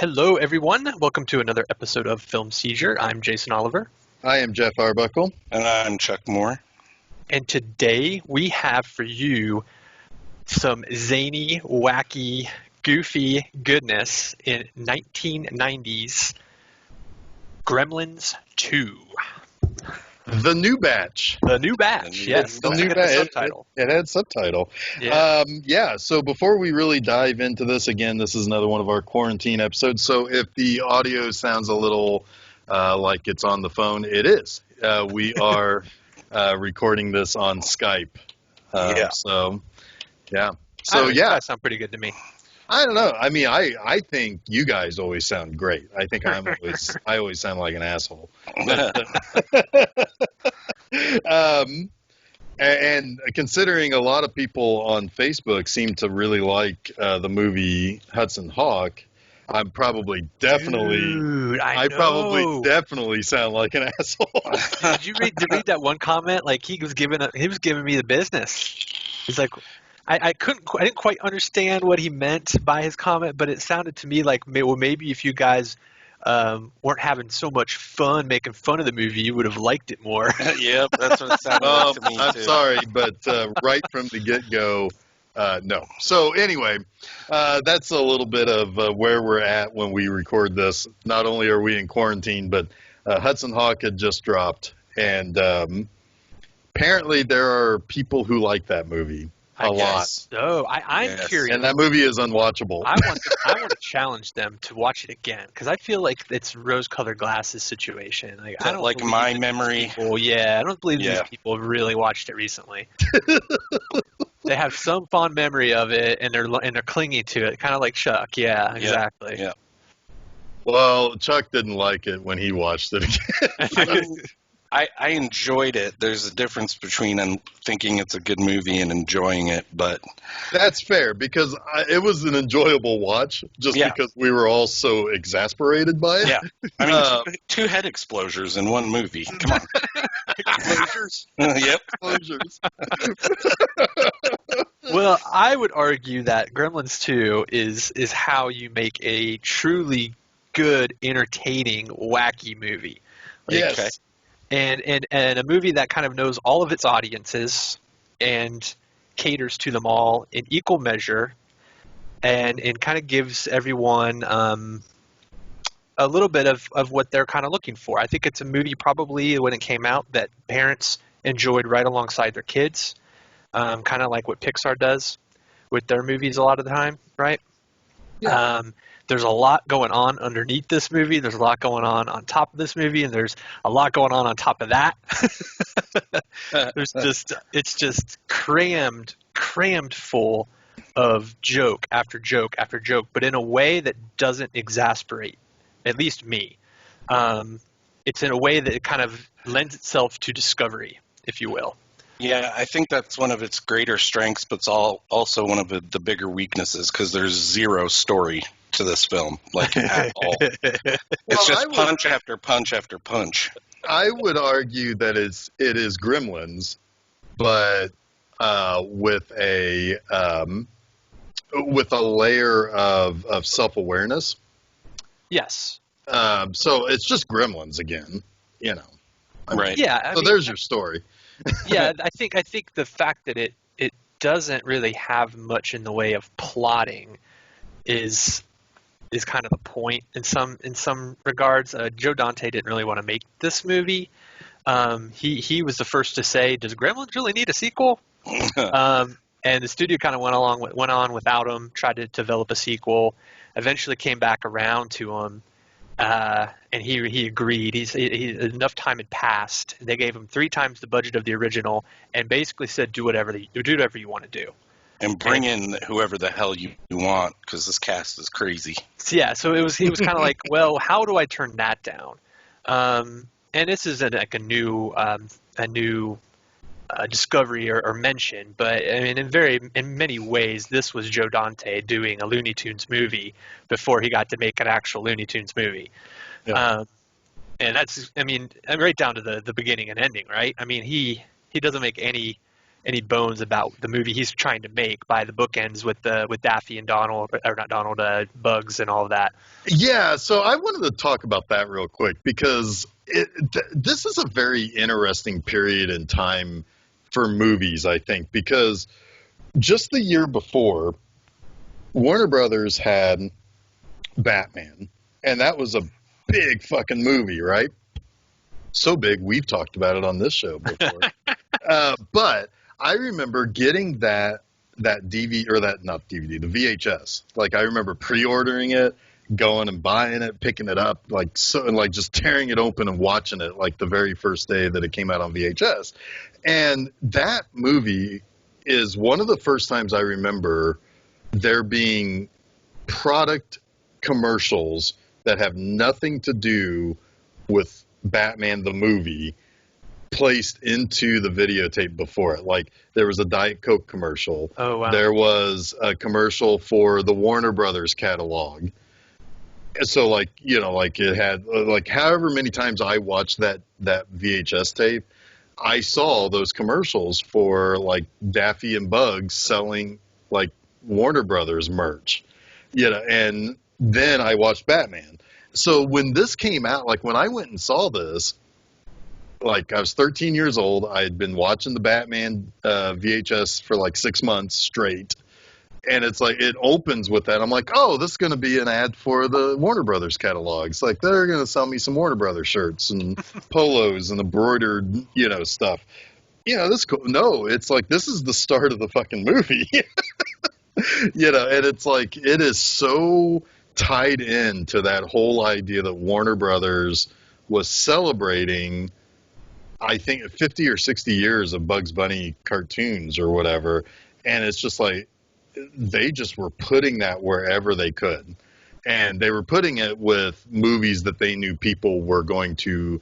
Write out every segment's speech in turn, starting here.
Hello, everyone. Welcome to another episode of Film Seizure. I'm Jason Oliver. I am Jeff Arbuckle. And I'm Chuck Moore. And today we have for you some zany, wacky, goofy goodness in 1990s Gremlins 2. The new batch. The new batch, yes. The new batch. Subtitle. It had subtitle. Yeah. So before we really dive into this, again, this is another one of our quarantine episodes. So if the audio sounds a little like it's on the phone, it is. We are recording this on Skype. So That sounds pretty good to me. I don't know. I mean, I think you guys always sound great. I think I always sound like an asshole. And considering a lot of people on Facebook seem to really like the movie Hudson Hawk, I'm probably definitely. Dude, I probably definitely sound like an asshole. Did you read that one comment? Like he was giving me the business. He's like, I didn't quite understand what he meant by his comment, but it sounded to me like, maybe if you guys weren't having so much fun making fun of the movie, you would have liked it more. Yep, that's what it sounded like to me, I'm too. sorry, but right from the get-go, no. So anyway, that's a little bit of where we're at when we record this. Not only are we in quarantine, but Hudson Hawk had just dropped, and apparently there are people who like that movie. A lot. So I'm curious. And that movie is unwatchable. I want to challenge them to watch it again because I feel like it's rose-colored glasses situation. Like I don't like believe my that memory. I don't believe these people have really watched it recently. They have some fond memory of it, and they're clinging to it, kind of like Chuck. Yeah, exactly. Yeah. Well, Chuck didn't like it when he watched it again. I enjoyed it. There's a difference between thinking it's a good movie and enjoying it, but that's fair because it was an enjoyable watch just because we were all so exasperated by it. Yeah, I mean, two head explosions in one movie. Come on, explosions. Yep, explosions. Well, I would argue that Gremlins 2 is how you make a truly good, entertaining, wacky movie. Yes. Okay. And a movie that kind of knows all of its audiences and caters to them all in equal measure and kind of gives everyone a little bit of what they're kind of looking for. I think it's a movie probably when it came out that parents enjoyed right alongside their kids, kind of like what Pixar does with their movies a lot of the time, right? Yeah. There's a lot going on underneath this movie. There's a lot going on top of this movie, and there's a lot going on top of that. It's just crammed full of joke after joke after joke, but in a way that doesn't exasperate, at least me. It's in a way that it kind of lends itself to discovery, if you will. Yeah, I think that's one of its greater strengths, but it's also one of the bigger weaknesses because there's zero story to this film, like at all. It's just punch after punch after punch. I would argue that it is Gremlins, but with a layer of self-awareness. Yes. So it's just Gremlins again, you know. Right. Yeah. There's your story. Yeah, I think the fact that it doesn't really have much in the way of plotting is kind of the point in some regards. Joe Dante didn't really want to make this movie. He was the first to say, "Does Gremlins really need a sequel?" And the studio kind of went on without him. Tried to develop a sequel. Eventually came back around to him. And he agreed. Enough time had passed. They gave him 3 times the budget of the original, and basically said, "Do whatever you want to do, and bring in whoever the hell you want, because this cast is crazy." Yeah, so he was kind of like, "Well, how do I turn that down?" And this isn't like a new discovery or mention, but I mean, in many ways, this was Joe Dante doing a Looney Tunes movie before he got to make an actual Looney Tunes movie. Yeah. And that's, I mean, right down to the beginning and ending, right? I mean, he doesn't make any bones about the movie he's trying to make by the bookends with Daffy and Donald, or not Donald, Bugs and all of that. Yeah, so I wanted to talk about that real quick because this is a very interesting period in time for movies, I think, because just the year before, Warner Brothers had Batman, and that was a big fucking movie, right? So big, we've talked about it on this show before. But I remember getting that DVD, or that, not DVD, the VHS. Like, I remember pre-ordering it, going and buying it, picking it up, like, so, and like just tearing it open and watching it like the very first day that it came out on VHS. And that movie is one of the first times I remember there being product commercials that have nothing to do with Batman the movie placed into the videotape before it. Like, there was a Diet Coke commercial. Oh, wow. There was a commercial for the Warner Brothers catalog. So, like, you know, like, it had, like, however many times I watched that VHS tape, I saw those commercials for, like, Daffy and Bugs selling, like, Warner Brothers merch, you know, and then I watched Batman. So when this came out, like, when I went and saw this, like, I was 13 years old. I had been watching the Batman VHS for like 6 months straight. And it's like, it opens with that. I'm like, oh, this is going to be an ad for the Warner Brothers catalog. It's like, they're going to sell me some Warner Brothers shirts and polos and embroidered, you know, stuff. You know, this is cool. No, it's like, this is the start of the fucking movie. You know, and it's like, it is so tied in to that whole idea that Warner Brothers was celebrating, I think, 50 or 60 years of Bugs Bunny cartoons or whatever. And it's just like, they just were putting that wherever they could. And they were putting it with movies that they knew people were going to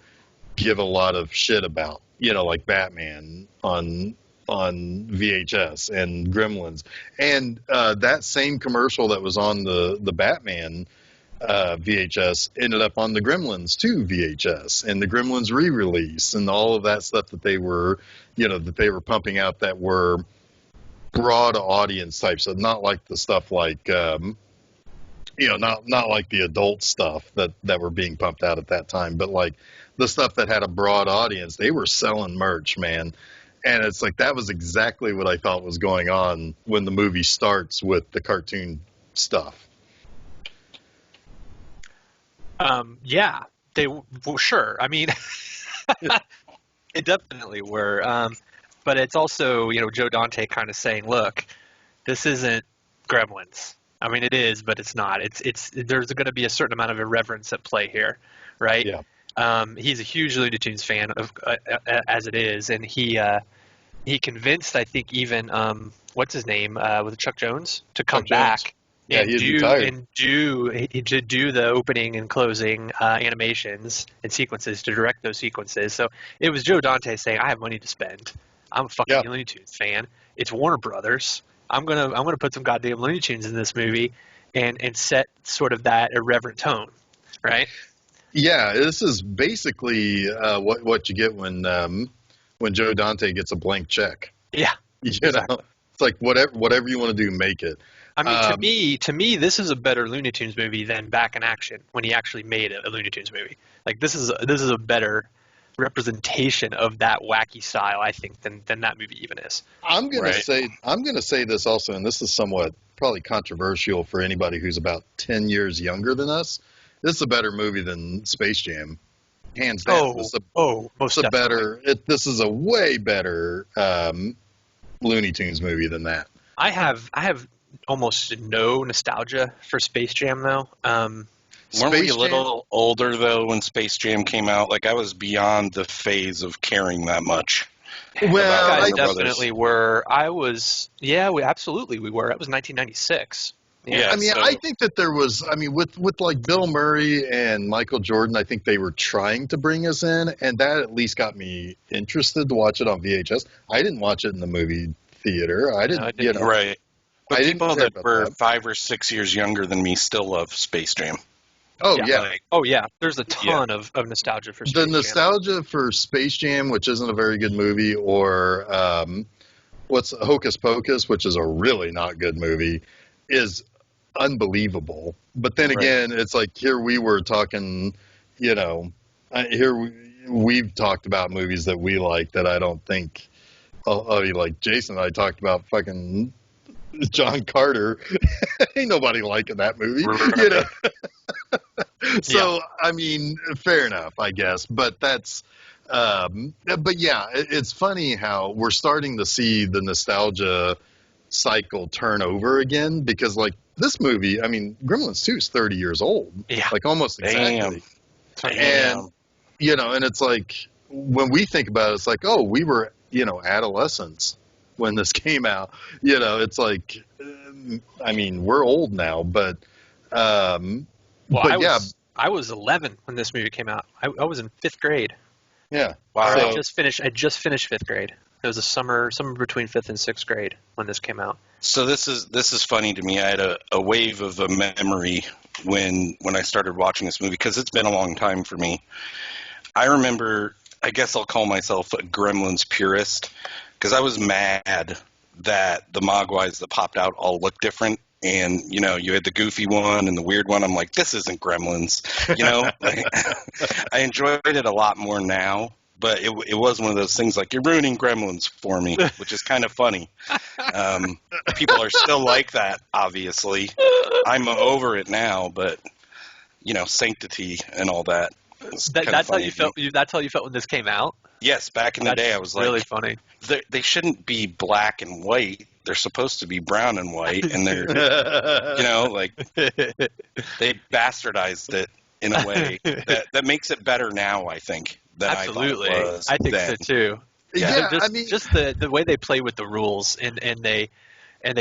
give a lot of shit about, you know, like Batman on VHS and Gremlins. And that same commercial that was on the Batman VHS ended up on the Gremlins 2 VHS and the Gremlins re-release and all of that stuff that they were, you know, that they were pumping out that were broad audience types, so not like the stuff like, you know, not like the adult stuff that were being pumped out at that time, but like the stuff that had a broad audience. They were selling merch, man. And it's like, that was exactly what I thought was going on when the movie starts with the cartoon stuff. Yeah, they well, sure. I mean, it definitely were. But it's also, you know, Joe Dante kind of saying, look, this isn't Gremlins. I mean, it is, but it's not. There's going to be a certain amount of irreverence at play here, right? Yeah. He's a huge Looney Tunes fan of as it is, and he convinced, I think, even what's his name, with Chuck Jones to come back. Yeah, and do the opening and closing animations and sequences, to direct those sequences. So it was Joe Dante saying, I have money to spend. I'm a fucking Looney Tunes fan. It's Warner Brothers. I'm gonna put some goddamn Looney Tunes in this movie and set sort of that irreverent tone, right? Yeah, this is basically what you get when Joe Dante gets a blank check. Yeah, exactly. It's like whatever you want to do, make it. I mean, to me, this is a better Looney Tunes movie than Back in Action, when he actually made a Looney Tunes movie. Like, this is a better representation of that wacky style, I think, than that movie even is. I'm gonna say this also, and this is somewhat probably controversial for anybody who's about 10 years younger than us. This is a better movie than Space Jam, hands down. This is a way better Looney Tunes movie than that. I have almost no nostalgia for Space Jam, though. Weren't we a little older, though, when Space Jam came out? Like, I was beyond the phase of caring that much. Well, I definitely were. I was, we were. It was 1996. Yeah, I mean, I think that there was, I mean, with like Bill Murray and Michael Jordan, I think they were trying to bring us in, and that at least got me interested to watch it on VHS. I didn't watch it in the movie theater. I didn't. You know, right. But people that were 5 or 6 years younger than me still love Space Jam. Oh, yeah. There's a ton of nostalgia for Space Jam. The nostalgia for Space Jam, which isn't a very good movie, or what's Hocus Pocus, which is a really not good movie, is unbelievable. But then again, it's like here we were talking, you know, we've talked about movies that we like that I don't think. Like Jason and I talked about fucking John Carter. Ain't nobody liking that movie, you know. So I mean, fair enough, I guess. But that's, but yeah, it's funny how we're starting to see the nostalgia cycle turn over again because, like, this movie, I mean, Gremlins 2 is 30 years old, like almost exactly. Damn. And you know, and it's like when we think about it, it's like, oh, we were, you know, adolescents when this came out. You know, it's like, I mean, we're old now, but, I was 11 when this movie came out. I was in 5th grade. Yeah. Wow. So I just finished 5th grade. It was a summer between 5th and 6th grade when this came out. So this is funny to me. I had a wave of a memory when I started watching this movie because it's been a long time for me. I remember, I guess I'll call myself a Gremlins purist because I was mad that the Mogwais that popped out all looked different. And, you know, you had the goofy one and the weird one. I'm like, this isn't Gremlins. You know, I enjoyed it a lot more now. But it was one of those things like, you're ruining Gremlins for me, which is kind of funny. People are still like that, obviously. I'm over it now, but, you know, sanctity and all that. That's how you felt. That's how you felt when this came out. Yes, back in the day, I was like, really funny. They shouldn't be black and white. They're supposed to be brown and white, and they're, you know, like they bastardized it in a way that makes it better now. I think. Absolutely, I think so too. Yeah, just, I mean, just the way they play with the rules and they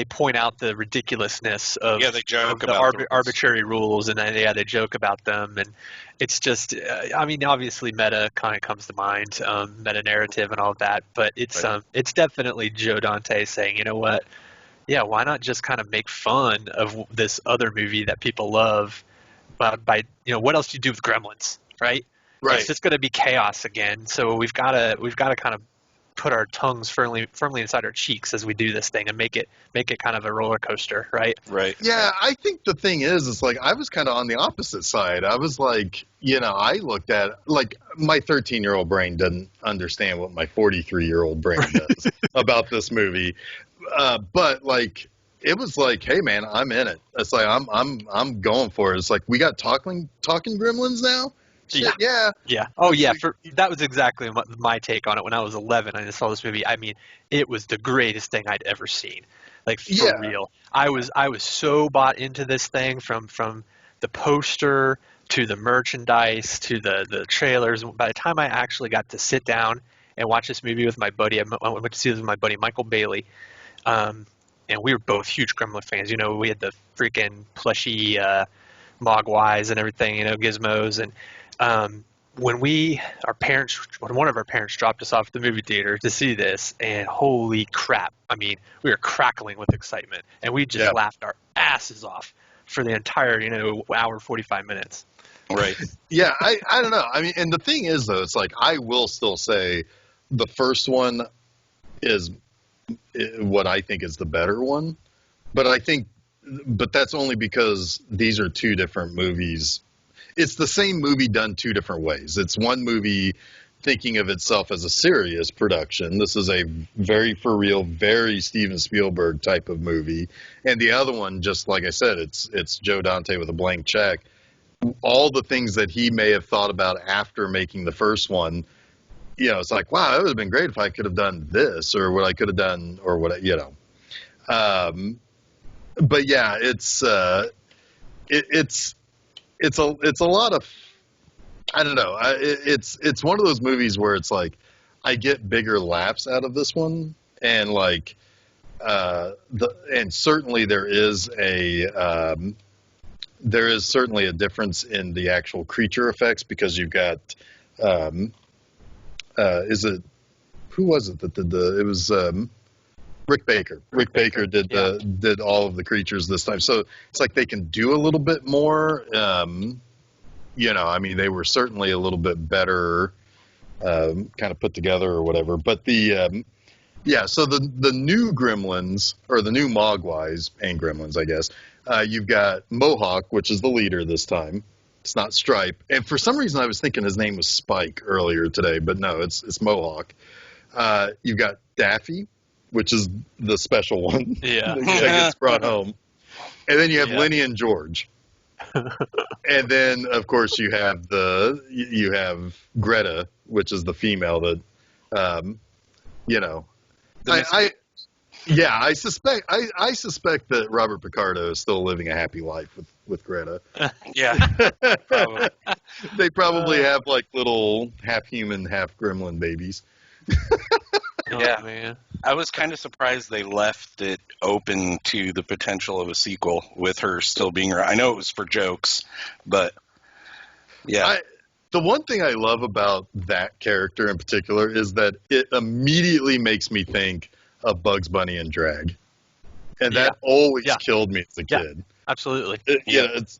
point out the ridiculousness of, they joke of the about the arbitrary rules, and then they joke about them, and it's just, I mean, obviously meta kind of comes to mind, meta narrative and all of that, but it's definitely Joe Dante saying, you know what, yeah, why not just kind of make fun of this other movie that people love, by you know, what else do you do with Gremlins, right? Right. It's just going to be chaos again, so we've got to kind of put our tongues firmly inside our cheeks as we do this thing and make it kind of a roller coaster, right? Right. Yeah, I think the thing is like I was kind of on the opposite side. I was like, you know, I looked at, like, my 13-year-old brain doesn't understand what my 43-year-old brain does about this movie. But like, it was like, hey man, I'm in it. It's like I'm going for it. It's like, we got talking Gremlins now. Shit, yeah. Oh yeah, that was exactly my take on it when I was 11 and I saw this movie. I mean, it was the greatest thing I'd ever seen. Like, for real. I was so bought into this thing from the poster to the merchandise to the trailers. By the time I actually got to sit down and watch this movie with my buddy, I went to see this with my buddy Michael Bailey, and we were both huge Gremlin fans. You know, we had the freaking plushy Mogwais and everything, you know, gizmos, and when one of our parents dropped us off at the movie theater to see this, and holy crap, I mean, we were crackling with excitement, and we just laughed our asses off for the entire, you know, hour 45 minutes. Right. Yeah, I don't know. I mean, and the thing is, though, it's like, I will still say the first one is what I think is the better one, but that's only because these are two different movies. It's the same movie done two different ways. It's one movie thinking of itself as a serious production. This is a very for real, very Steven Spielberg type of movie. And the other one, just like I said, it's Joe Dante with a blank check. All the things that he may have thought about after making the first one, you know, it's like, wow, it would have been great if I could have done this, or what I could have done, or what, you know. But yeah, it's a lot of, I don't know. It's one of those movies where it's like, I get bigger laughs out of this one, and like, and certainly there is certainly a difference in the actual creature effects, because you've got, who was it that did it was, Rick Baker. Rick Baker did all of the creatures this time. So it's like they can do a little bit more. You know, I mean, they were certainly a little bit better kind of put together or whatever. But Yeah, so the new Gremlins, or the new Mogwais and Gremlins, I guess, you've got Mohawk, which is the leader this time. It's not Stripe. And for some reason, I was thinking his name was Spike earlier today, but no, it's Mohawk. You've got Daffy, which is the special one Yeah. that gets brought home. And then you have Yeah. Lenny and George. And then, of course, you have Greta, which is the female that, you know, I suspect that Robert Picardo is still living a happy life with Greta. Yeah, probably. They probably have like little half human, half gremlin babies. Yeah. Oh, man. I was kind of surprised they left it open to the potential of a sequel with her still being around. I know it was for jokes, but yeah. The one thing I love about that character in particular is that it immediately makes me think of Bugs Bunny and drag. And that always killed me as a kid. Absolutely. It's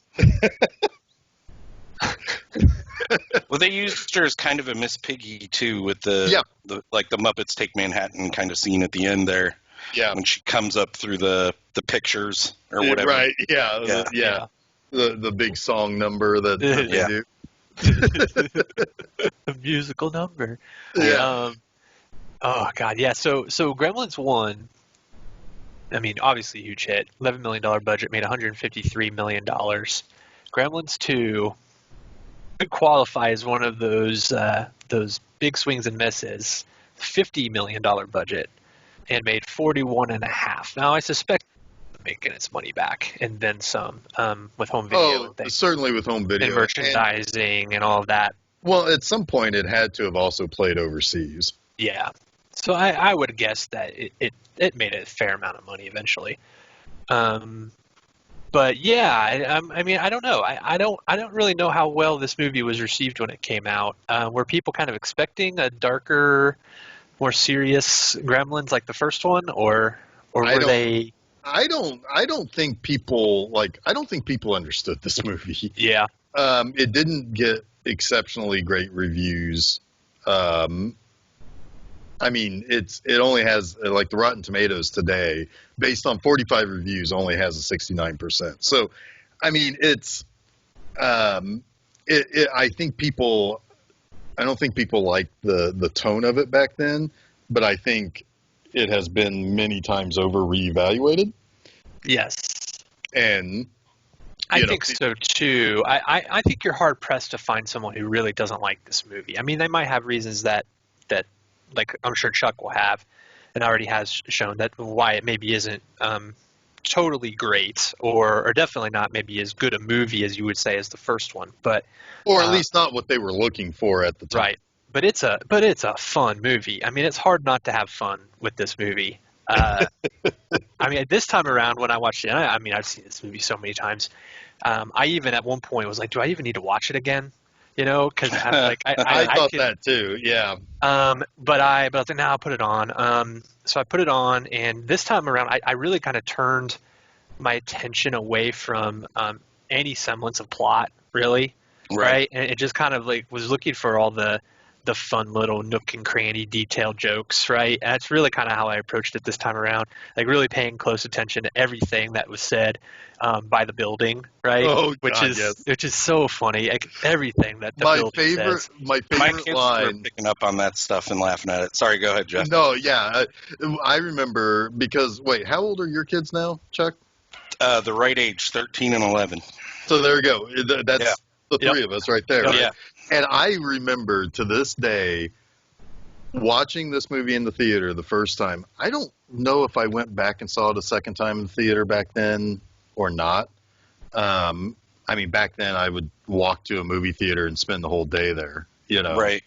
Well, they used her as kind of a Miss Piggy too, with the Muppets Take Manhattan kind of scene at the end there. Yeah, when she comes up through the pictures or whatever. Right? Yeah. The big song number that they do. A musical number. Yeah. Oh God, yeah. So Gremlins 1. I mean, obviously a huge hit. $11 million budget, made $153 million. Gremlins 2 could qualify as one of those big swings and misses. $50 million budget and made 41.5. Now I suspect making its money back and then some with home video and things. Certainly with home video and merchandising and all of that. Well, at some point it had to have also played overseas. Yeah. So I would guess that it made a fair amount of money eventually. But yeah, I mean, I don't know. I don't really know how well this movie was received when it came out. Were people kind of expecting a darker, more serious Gremlins like the first one, or were they? I don't think people understood this movie. Yeah. It didn't get exceptionally great reviews. I mean, it only has, like, the Rotten Tomatoes today, based on 45 reviews, only has a 69%. So, I mean, I don't think people liked the tone of it back then, but I think it has been many times over reevaluated. Yes. And I think so too. I think you're hard pressed to find someone who really doesn't like this movie. I mean, they might have reasons that like I'm sure Chuck will have, and already has shown that why it maybe isn't totally great, or definitely not maybe as good a movie as you would say as the first one, but or at least not what they were looking for at the time. Right. But it's a fun movie. I mean, it's hard not to have fun with this movie. I mean, this time around when I watched it, I mean, I've seen this movie so many times. I even at one point was like, do I even need to watch it again? You know, because I thought that too. Yeah. But I was like, I'll put it on. So I put it on, and this time around, I really kind of turned my attention away from any semblance of plot, really. Right. And it just kind of like was looking for all the fun little nook and cranny detailed jokes, right? And that's really kind of how I approached it this time around, like really paying close attention to everything that was said by the building, right? Oh, which is so funny. Like everything that the building says. My My favorite kids line. were picking up on that stuff and laughing at it. Sorry, go ahead, Jeff. No, yeah, I remember because wait, how old are your kids now, Chuck? The right age, 13 and 11. So there we go. That's the three of us right there. Yep. Right? Yeah. And I remember to this day watching this movie in the theater the first time. I don't know if I went back and saw it a second time in the theater back then or not. I mean, back then I would walk to a movie theater and spend the whole day there. You know, Right.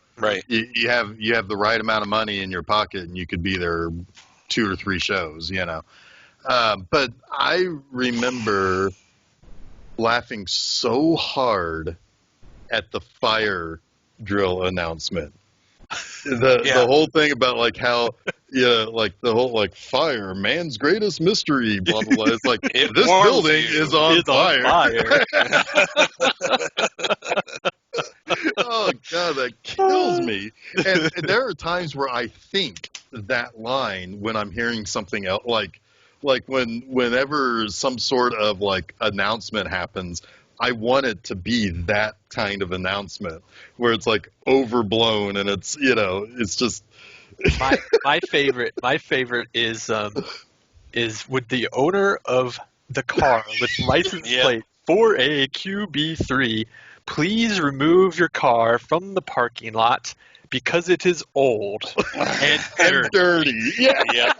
You have the right amount of money in your pocket, and you could be there 2 or 3 shows. You know, but I remember laughing so hard at the fire drill announcement. The whole thing about like how like the whole like fire, man's greatest mystery, blah blah blah. It's like this building is on fire. Oh God, that kills me. And there are times where I think that line when I'm hearing something else, like whenever some sort of like announcement happens, I want it to be that kind of announcement where it's like overblown and it's, you know, it's just My favorite is would the owner of the car with license plate 4AQB3 please remove your car from the parking lot because it is old and dirty. Yeah. Yeah.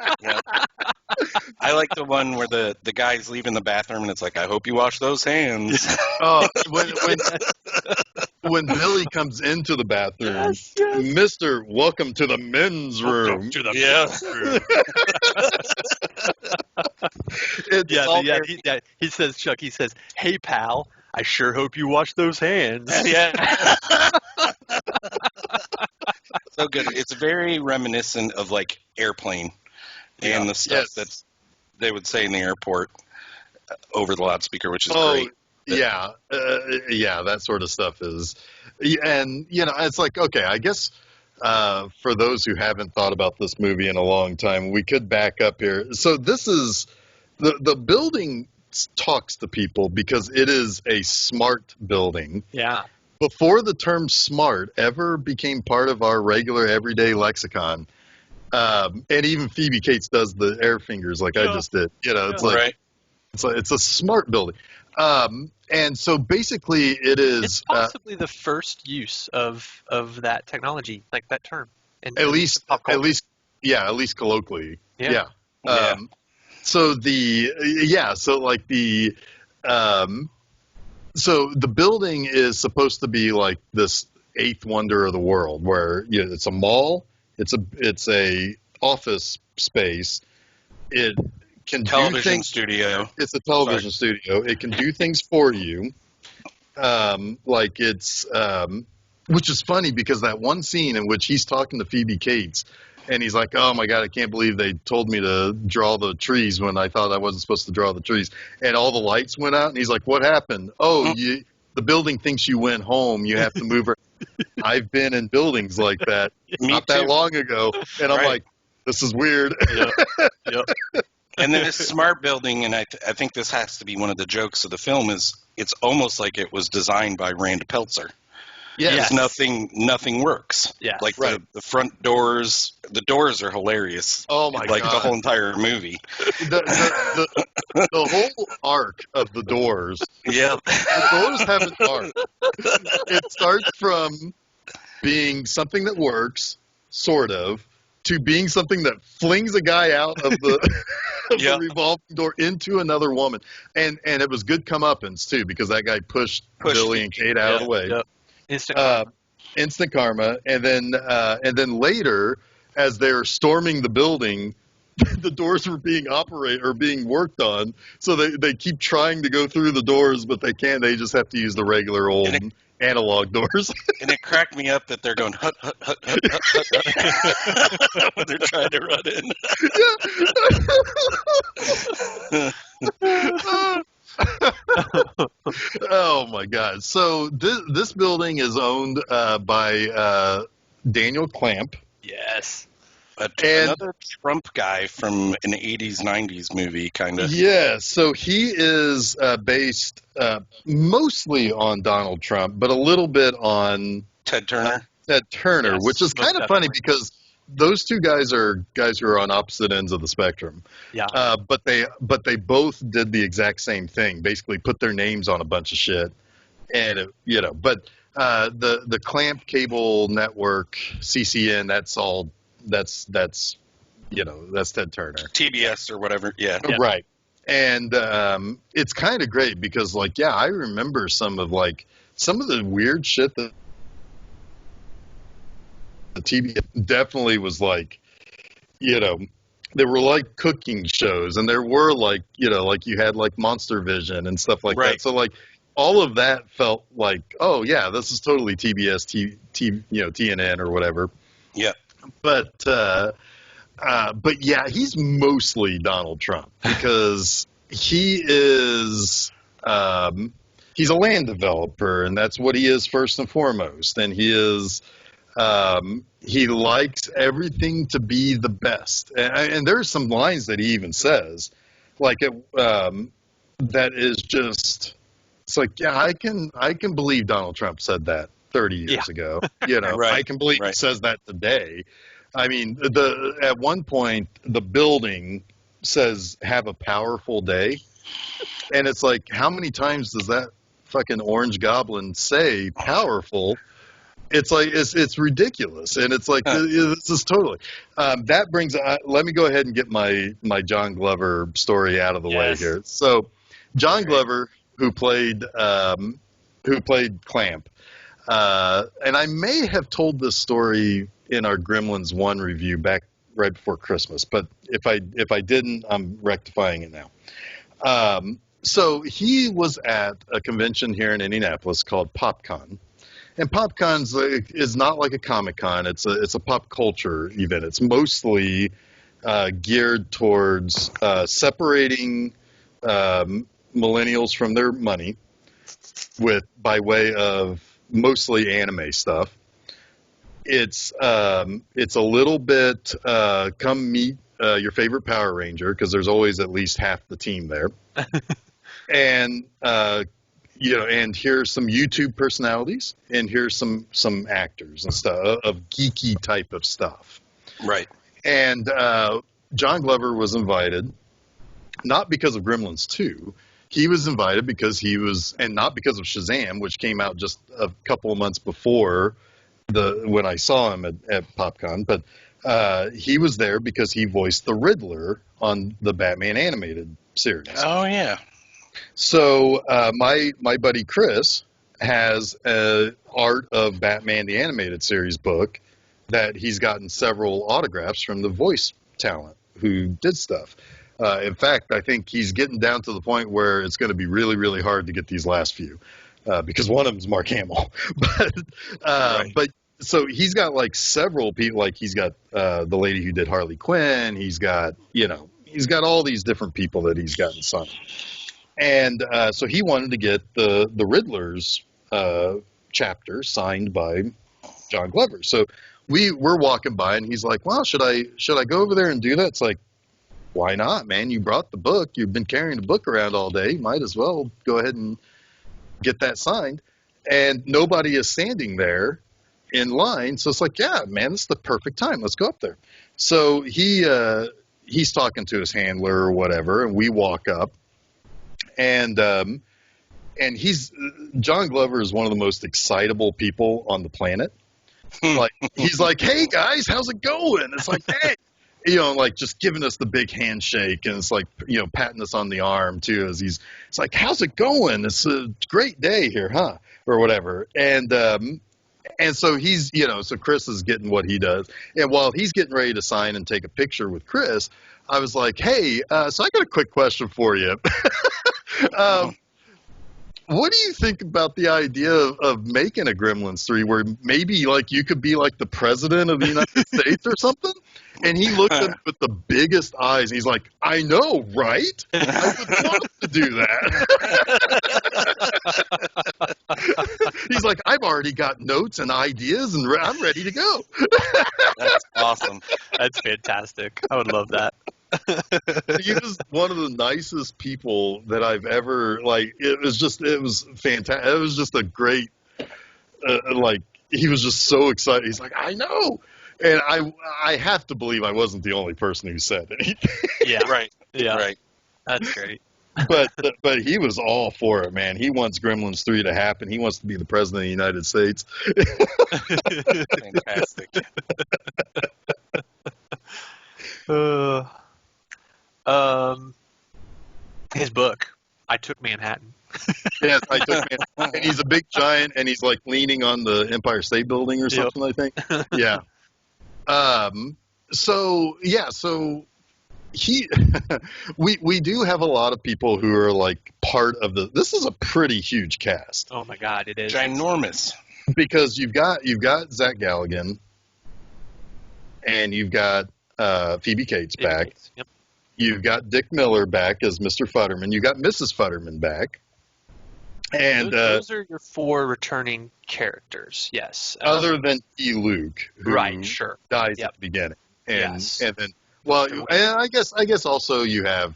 I like the one where the guy's leaving the bathroom and it's like, I hope you wash those hands. When Billy comes into the bathroom, Yes, yes. Mr. Welcome to the men's room. To the men's room. He says, Chuck, he says, hey, pal, I sure hope you wash those hands. Yeah. So good. It's very reminiscent of like Airplane and the stuff that they would say in the airport over the loudspeaker, which is great. Yeah, that sort of stuff is, and you know, it's like, okay, I guess for those who haven't thought about this movie in a long time, we could back up here. So this is the building talks to people because it is a smart building. Yeah. Before the term smart ever became part of our regular everyday lexicon, and even Phoebe Cates does the air fingers like I just did. You know, it's like it's a smart building. And so basically it is it's possibly the first use of that technology, like that term. At least colloquially. Yeah. So the building is supposed to be like this eighth wonder of the world where it's a mall, it's a office space. It can television studio. It's a television studio. It can do things for you. Like it's, which is funny because that one scene in which he's talking to Phoebe Cates and he's like, oh my God, I can't believe they told me to draw the trees when I thought I wasn't supposed to draw the trees. And all the lights went out and he's like, what happened? Oh, the building thinks you went home. You have to move her. I've been in buildings like that not that long ago. And I'm like, this is weird. Yep. And this smart building, and I think this has to be one of the jokes of the film, is it's almost like it was designed by Rand Peltzer. Yes. Nothing works. Yeah. Like the front doors, the doors are hilarious. Oh my God. Like the whole entire movie. The whole arc of the doors. Yeah. The doors have an arc. It starts from being something that works, sort of, to being something that flings a guy out of the the revolving door into another woman. And it was good comeuppance too, because that guy pushed Billy and Kate out of the way. Yep. Instant karma. And then later, as they're storming the building, the doors were being worked on. So they keep trying to go through the doors, but they can't. They just have to use the regular old analog doors. And it cracked me up that they're going hut hut hut hut hut hut when they're trying to run in. Oh my God! So this building is owned by Daniel Clamp. Yes. Another Trump guy from an 80s, 90s movie, kind of. Yeah, so he is based mostly on Donald Trump, but a little bit on Ted Turner. Yes, which is kind of funny because those two guys are guys who are on opposite ends of the spectrum. Yeah. But they both did the exact same thing, basically put their names on a bunch of shit, and But the Clamp Cable Network, CCN, that's all. That's Ted Turner. TBS or whatever. Yeah. Right. And it's kind of great because I remember some of the weird shit that the TV definitely was there were like cooking shows and there were you had like Monster Vision and stuff like that. So all of that felt like, oh yeah, this is totally TBS, TNN or whatever. Yeah. But yeah, he's mostly Donald Trump because he is he's a land developer and that's what he is first and foremost. And he is He likes everything to be the best, and there's some lines that he even says, like that is just. It's like, yeah, I can believe Donald Trump said that 30 years ago. Right, I can believe he says that today. I mean, at one point the building says "Have a powerful day," and it's like, how many times does that fucking orange goblin say "powerful"? It's like it's ridiculous, and it's like this is totally. That brings. Let me go ahead and get my John Glover story out of the way here. So, John Glover, who played Clamp, and I may have told this story in our Gremlins 1 review back right before Christmas, but if I didn't, I'm rectifying it now. So he was at a convention here in Indianapolis called PopCon. And PopCon is not like a Comic-Con. It's a pop culture event. It's mostly geared towards separating millennials from their money by way of mostly anime stuff. It's a little bit come meet your favorite Power Ranger, because there's always at least half the team there. And and here's some YouTube personalities, and here's some actors and stuff of geeky type of stuff. Right. And John Glover was invited, not because of Gremlins 2. He was invited because and not because of Shazam, which came out just a couple of months before when I saw him at PopCon. But he was there because he voiced the Riddler on the Batman animated series. Oh yeah. So my buddy Chris has an Art of Batman the Animated Series book that he's gotten several autographs from the voice talent who did stuff. In fact, I think he's getting down to the point where it's going to be really, really hard to get these last few because one of them is Mark Hamill. But so he's got like several people. Like he's got the lady who did Harley Quinn. He's got all these different people that he's gotten signed. And so he wanted to get the Riddler's chapter signed by John Glover. So we're walking by, and he's like, "Well, should I go over there and do that?" It's like, why not, man? You brought the book. You've been carrying the book around all day. Might as well go ahead and get that signed. And nobody is standing there in line, so it's like, yeah, man, this is the perfect time. Let's go up there. So he's talking to his handler or whatever, and we walk up. And John Glover is one of the most excitable people on the planet. Like he's like, "Hey guys, how's it going?" It's like, "Hey," like just giving us the big handshake, and it's like, patting us on the arm too. It's like, "How's it going? It's a great day here, huh?" Or whatever. And so he's, so Chris is getting what he does. And while he's getting ready to sign and take a picture with Chris, I was like, "Hey, so I got a quick question for you." What do you think about the idea of making a Gremlins 3 where maybe like you could be like the president of the United States or something? And he looked at me with the biggest eyes. He's like, "I know, right? I would love to do that." He's like, "I've already got notes and ideas, and I'm ready to go." That's awesome. That's fantastic. I would love that. He was one of the nicest people that I've ever, it was fantastic. It was just a great, he was just so excited. He's like, "I know." And I have to believe I wasn't the only person who said anything. Yeah. Right. Yeah. Right. That's great. But he was all for it, man. He wants Gremlins 3 to happen. He wants to be the president of the United States. Fantastic. His book, I Took Manhattan. Yes, I took Manhattan. And he's a big giant, and he's like leaning on the Empire State Building or something, I think. Yeah. So we do have a lot of people who are like part of this is a pretty huge cast. Oh my God, it is Ginormous. Because you've got Zach Galligan, and you've got Phoebe Cates back. Yep. You've got Dick Miller back as Mr. Futterman. You got Mrs. Futterman back. And those are your 4 returning characters. Yes. Other than Luke, who right. Sure. dies Yep. at the beginning, and Yes. and then and I guess also you have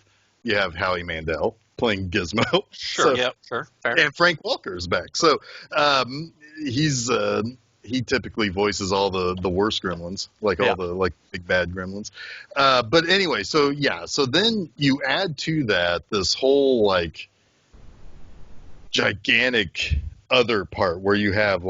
Howie Mandel playing Gizmo. Sure. So, Sure. Fair. and Frank Welker's back. So he typically voices all the worst gremlins, like all the big bad gremlins. But anyway, so then you add to that this whole like gigantic other part where you have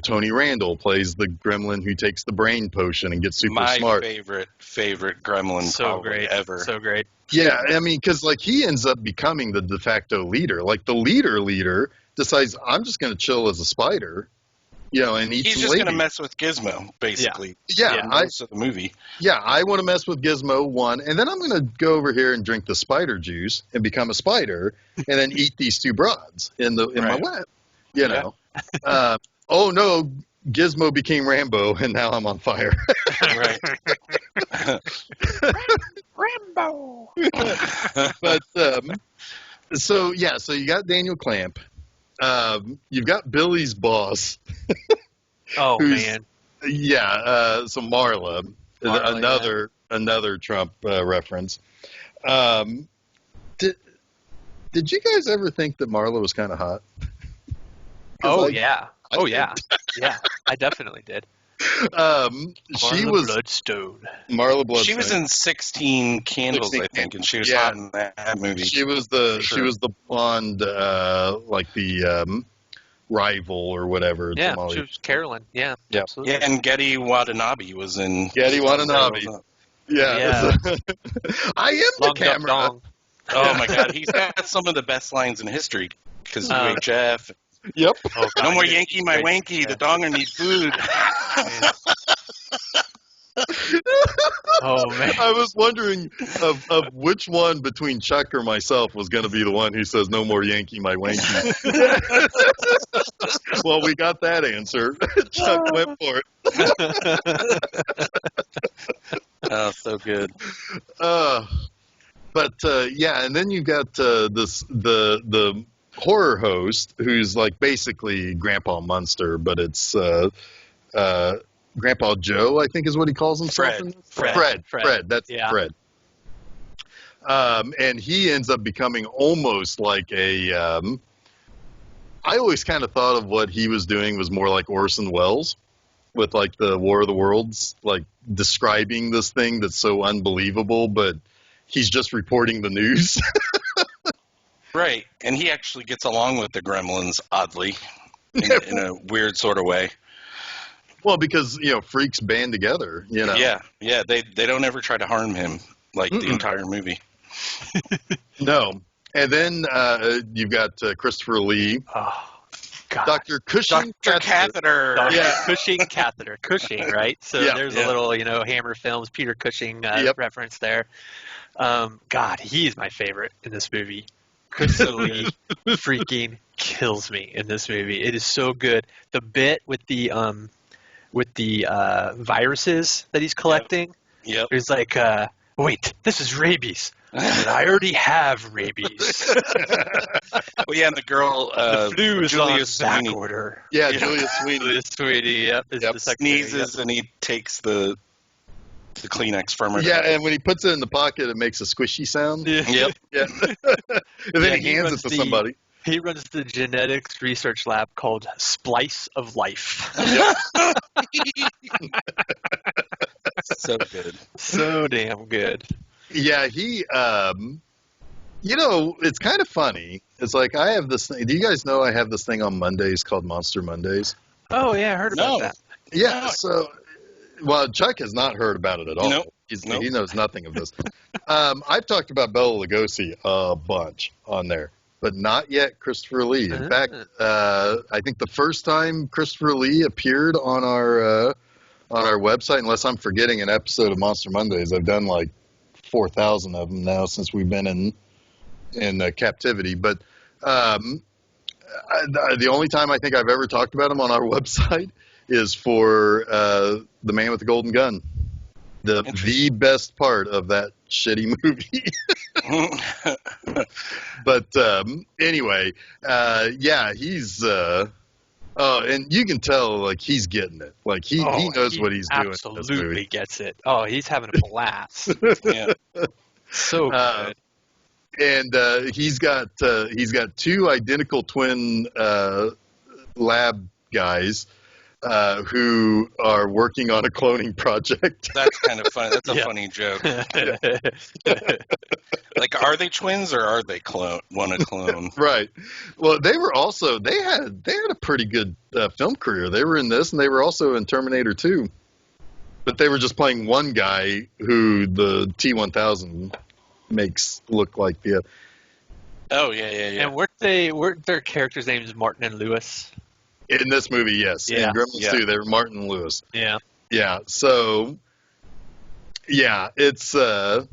Tony Randall plays the gremlin who takes the brain potion and gets super smart. My favorite gremlin So great. ever. So great. Yeah, I mean, because he ends up becoming the de facto leader. Like the leader decides, I'm just going to chill as a spider, and eat He's some just lady. going to mess with Gizmo, basically. Yeah, most of the movie. Yeah, I want to mess with Gizmo, one, and then I'm going to go over here and drink the spider juice and become a spider, and then eat these 2 broads in my web. Oh no, Gizmo became Rambo, and now I'm on fire. Right. Rambo. But so you got Daniel Clamp. You've got Billy's boss. Oh man. Yeah. So Marla, another Trump reference. Did you guys ever think that Marla was kind of hot? Yeah. Yeah. I definitely did. She was Bloodstone. Marla Bloodstone. She was in 16 Candles, 16 I think, and she was hot in that movie. She was the blonde, like the rival or whatever. Yeah, she was Carolyn. Yeah, absolutely. Yeah, and Getty Watanabe was in. Getty Watanabe. Yeah. I am the camera. Dong. Oh my God, he's got some of the best lines in history. Because UHF. Yep. Oh, God, no more Yankee, my wanky. The donger needs food. Oh man! I was wondering of which one between Chuck or myself was going to be the one who says no more Yankee, my wanky. Well, we got that answer. Chuck went for it. Oh, so good. But and then you got the horror host who's like basically Grandpa Munster, but it's Grandpa Joe, I think is what he calls himself. Fred. That's Fred. And he ends up becoming almost like a. I always kind of thought of what he was doing was more like Orson Welles with like the War of the Worlds, like describing this thing that's so unbelievable, but he's just reporting the news. Right. And he actually gets along with the Gremlins, oddly, in a weird sort of way. Well, because, freaks band together, Yeah. They don't ever try to harm him, like the entire movie. No. And then you've got Christopher Lee. Oh, God. Dr. Cushing Catheter. Cushing Catheter. Cushing, right? So there's a little, Hammer Films, Peter Cushing reference there. God, he's my favorite in this movie. Christopher Lee freaking kills me in this movie. It is so good. The bit with the viruses that he's collecting. Yep. He's like, wait, this is rabies. But I already have rabies. Well, yeah, and the girl, the flu is Julia on Sweeney. back order. Yeah, Julia Sweeney. Julia Sweeney, Sneezes and he takes the Kleenex from her. Yeah, and when he puts it in the pocket, it makes a squishy sound. Yep. Yeah. And then he hands it to somebody. He runs the genetics research lab called Splice of Life. So good. So damn good. Yeah, he, it's kind of funny. It's like I have this thing. Do you guys know I have this thing on Mondays called Monster Mondays? Oh, yeah, I heard about that. Yeah, so, well, Chuck has not heard about it at all. Nope. He knows nothing of this. I've talked about Bela Lugosi a bunch on there, but not yet Christopher Lee. In fact, I think the first time Christopher Lee appeared on our website, unless I'm forgetting an episode of Monster Mondays, I've done like 4,000 of them now since we've been in captivity. But the only time I think I've ever talked about him on our website is for The Man with the Golden Gun. the best part of that shitty movie. But anyway, yeah, he's and you can tell like he's getting it. Like he knows what he's doing. Absolutely gets it. Oh, he's having a blast. Yeah. So good. And he's got two identical twin lab guys who are working on a cloning project. That's kind of funny. That's a funny joke. Like, are they twins or are they want to clone? Right. Well, they had a pretty good film career. They were in this, and they were also in Terminator 2. But they were just playing one guy who the T-1000 makes look like the. Oh yeah. And weren't their characters' names Martin and Lewis? In this movie, yes. Yeah. In Gremlins 2, they were Martin and Lewis. Yeah. Yeah. So, yeah, it's Don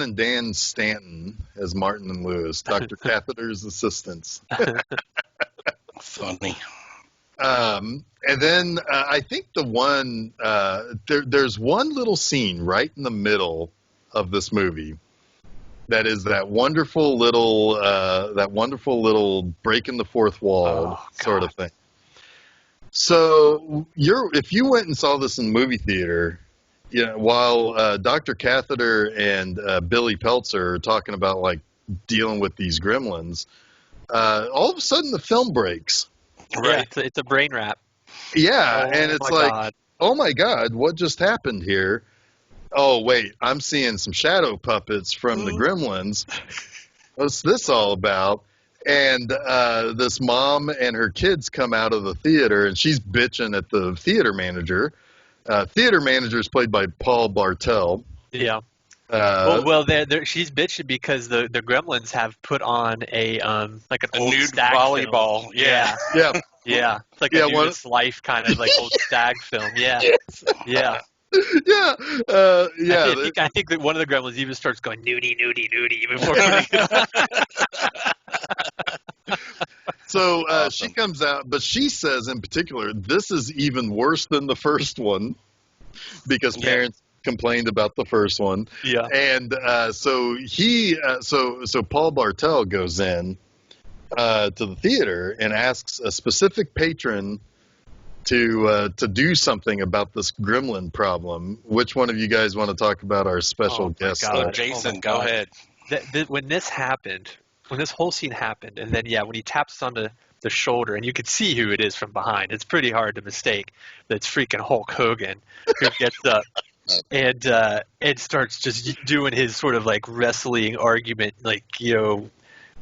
and Dan Stanton as Martin and Lewis, Dr. Catheter's assistants. Funny. And then I think the one there's one little scene right in the middle of this movie that is that wonderful little breaking the fourth wall sort of thing. So if you went and saw this in movie theater, while Dr. Catheter and Billy Peltzer are talking about like dealing with these gremlins, all of a sudden the film breaks. Right. Yeah, it's a brain wrap. Yeah, and it's like, God. Oh my God, what just happened here? Oh wait, I'm seeing some shadow puppets from the Gremlins. What's this all about? And this mom and her kids come out of the theater, and she's bitching at the theater manager. Theater manager is played by Paul Bartel. Yeah. She's bitching because the Gremlins have put on a like an old nude stag volleyball. Film. Yeah. Yeah. Yeah. It's like a nudist life kind of like old stag film. Yeah. Yeah. Yeah. I think that one of the Gremlins even starts going nudie before putting it on. So Awesome. She comes out, but she says in particular, this is even worse than the first one because parents complained about the first one. Yeah. And so Paul Bartel goes in to the theater and asks a specific patron to do something about this gremlin problem. Which one of you guys want to talk about our special guest? Jason, go ahead. When this happened, when this whole scene happened, and then when he taps on the shoulder, and you could see who it is from behind. It's pretty hard to mistake that it's freaking Hulk Hogan who gets up and starts just doing his sort of like wrestling argument, like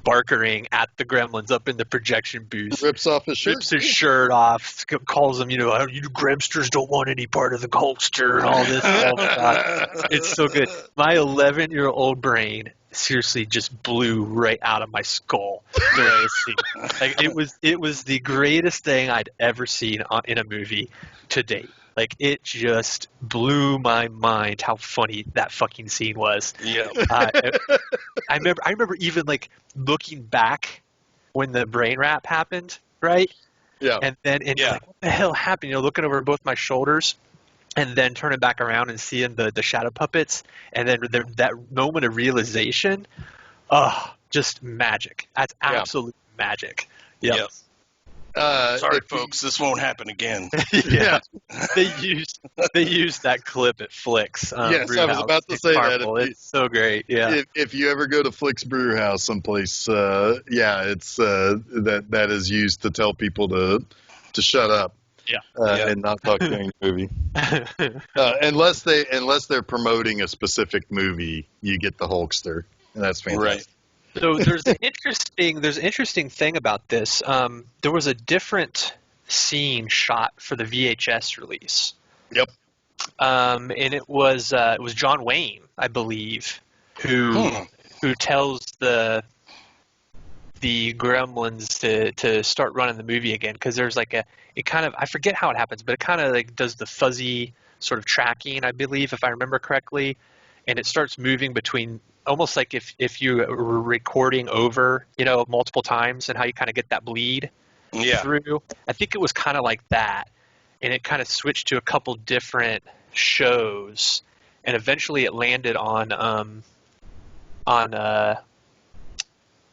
barkering at the Gremlins up in the projection booth. Rips off his shirt. Rips his shirt off. Calls them, you Gremsters don't want any part of the Hulkster and all this. Oh my God. It's so good. My 11-year-old brain seriously just blew right out of my skull during this scene. Like it was the greatest thing I'd ever seen in a movie to date. Like it just blew my mind how funny that fucking scene was. Yeah. I remember even like looking back when the brain wrap happened, right? Yeah. And then like, what the hell happened? Looking over both my shoulders. And then turning back around and seeing the shadow puppets, and then that moment of realization, just magic. That's absolute magic. Yep. Sorry, folks, this won't happen again. Yeah, they used that clip at Flicks. Yes, I was about to say that. It's so great. Yeah. If you ever go to Flicks Brew House someplace, it's that is used to tell people to shut up. Yeah. And not talk during the movie. Unless they're promoting a specific movie, you get the Hulkster, and that's fantastic. Right. So there's an interesting thing about this. There was a different scene shot for the VHS release. Yep. And it was John Wayne, I believe, who tells the Gremlins to start running the movie again, because there's like I forget how it happens, but it kind of like does the fuzzy sort of tracking, I believe, if I remember correctly, and it starts moving between almost like if you were recording over multiple times, and how you kind of get that bleed through. I think it was kind of like that, and it kind of switched to a couple different shows, and eventually it landed on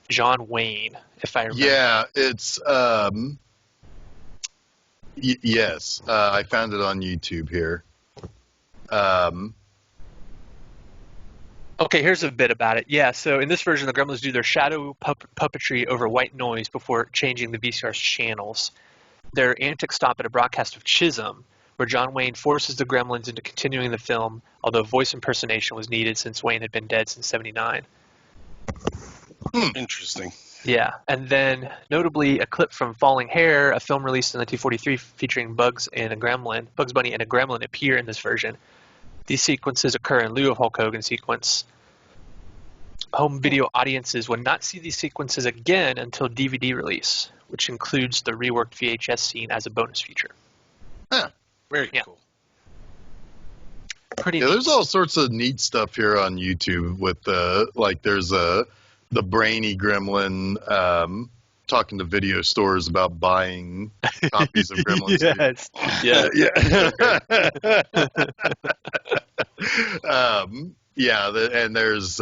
John Wayne, if I remember. Yeah, it's yes. I found it on YouTube here. Okay, here's a bit about it. Yeah, so in this version, the Gremlins do their shadow puppetry over white noise before changing the VCR's channels. Their antics stop at a broadcast of Chisholm, where John Wayne forces the Gremlins into continuing the film, although voice impersonation was needed since Wayne had been dead since '79. Interesting. Yeah, and then notably a clip from Falling Hair, a film released in 1943 featuring Bugs Bunny and a Gremlin appear in this version. These sequences occur in lieu of Hulk Hogan's sequence. Home video audiences would not see these sequences again until DVD release, which includes the reworked VHS scene as a bonus feature. Huh. Very cool. Pretty Yeah, neat. there's all sorts of neat stuff here on YouTube with there's the brainy gremlin talking to video stores about buying copies of Gremlins. And there's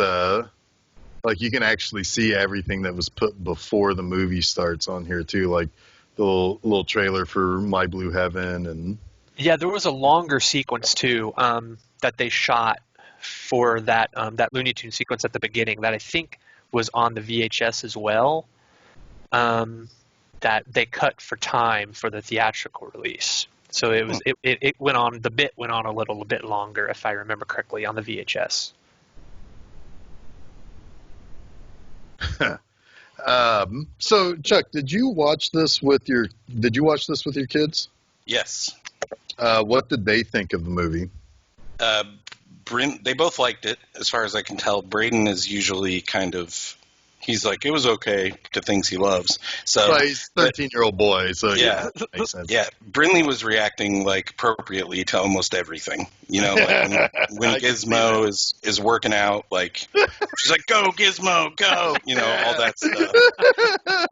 like you can actually see everything that was put before the movie starts on here too, like the little trailer for My Blue Heaven and. Yeah, there was a longer sequence too that they shot for that Looney Tunes sequence at the beginning that I think was on the VHS as well. That they cut for time for the theatrical release. So it was it went on, the bit went on a little bit longer, if I remember correctly, on the VHS. So Chuck, did you watch this with your kids? Yes. What did they think of the movie? They both liked it, as far as I can tell. Braden is usually kind of, he's like, it was okay to things he loves. So well, he's a 13-year-old boy, so yeah, makes sense. Yeah. Brinley was reacting like appropriately to almost everything. You know, like when Gizmo is working out, like she's like, "Go Gizmo, go!" You know, all that stuff.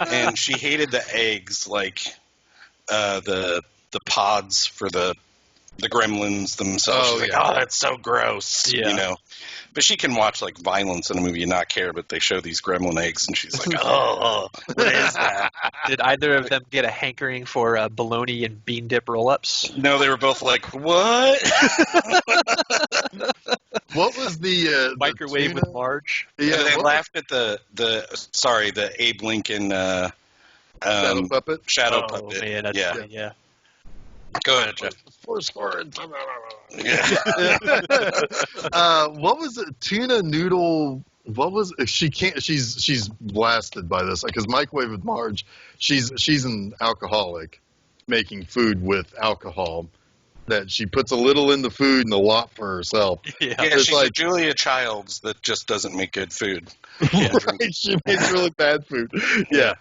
And she hated the eggs, like the pods for the Gremlins themselves. She's like, oh, that's so gross, you know. But she can watch like violence in a movie and not care, but they show these gremlin eggs and she's like, oh, what is that? Did either of them get a hankering for bologna and bean dip roll-ups? No, they were both like, what? What was the microwave with Marge? Yeah, they laughed at the Abe Lincoln Shadow Puppet. Puppet. Man, that's funny, yeah. Go ahead, Jeff. What was it? Tuna noodle. What was she? Can't. She's blasted by this because Microwave with Marge. She's an alcoholic, making food with alcohol. That she puts a little in the food and a lot for herself. Yeah, she's like Julia Childs that just doesn't make good food. Yeah. Right, she makes really bad food. Yeah.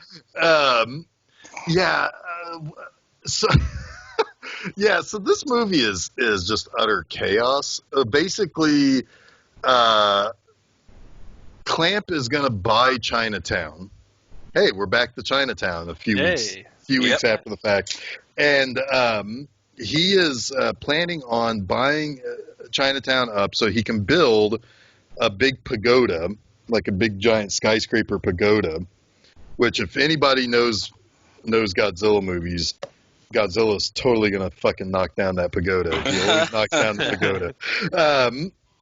So. Yeah, so this movie is just utter chaos. Basically, Clamp is going to buy Chinatown. Hey, we're back to Chinatown a few weeks after the fact. And he is planning on buying Chinatown up so he can build a big pagoda, like a big giant skyscraper pagoda, which if anybody knows Godzilla movies, Godzilla's totally going to fucking knock down that pagoda. He always knocks down the pagoda.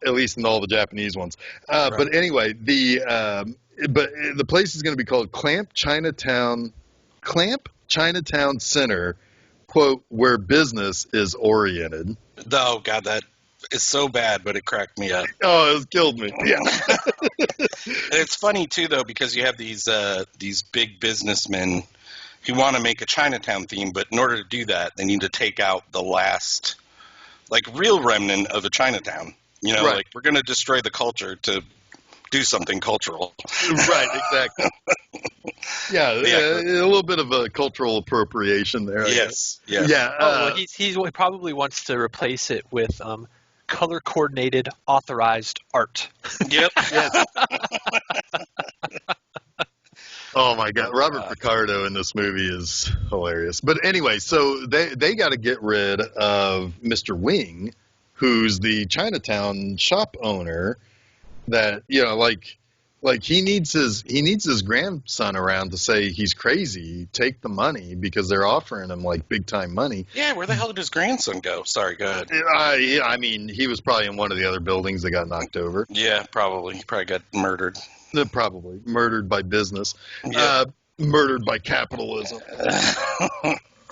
At least in all the Japanese ones. Right. But anyway, the place is going to be called Clamp Chinatown Center, quote, where business is oriented. Oh, God, that is so bad, but it cracked me up. Oh, it killed me. Yeah. And it's funny, too, though, because you have these big businessmen who want to make a Chinatown theme, but in order to do that, they need to take out the last, like, real remnant of a Chinatown. You know, like, we're going to destroy the culture to do something cultural. Right, exactly. Yeah, a little bit of a cultural appropriation there. Yes. Yeah. He probably wants to replace it with color-coordinated, authorized art. Yep. Yes. Oh my God, Robert Picardo in this movie is hilarious. But anyway, so they got to get rid of Mr. Wing, who's the Chinatown shop owner, that like he needs his grandson around to say he's crazy, take the money, because they're offering him like big time money. Yeah, where the hell did his grandson go? Sorry, go ahead. I mean, he was probably in one of the other buildings that got knocked over. Yeah, probably. He probably got murdered. Probably murdered by business, Yeah. murdered by capitalism.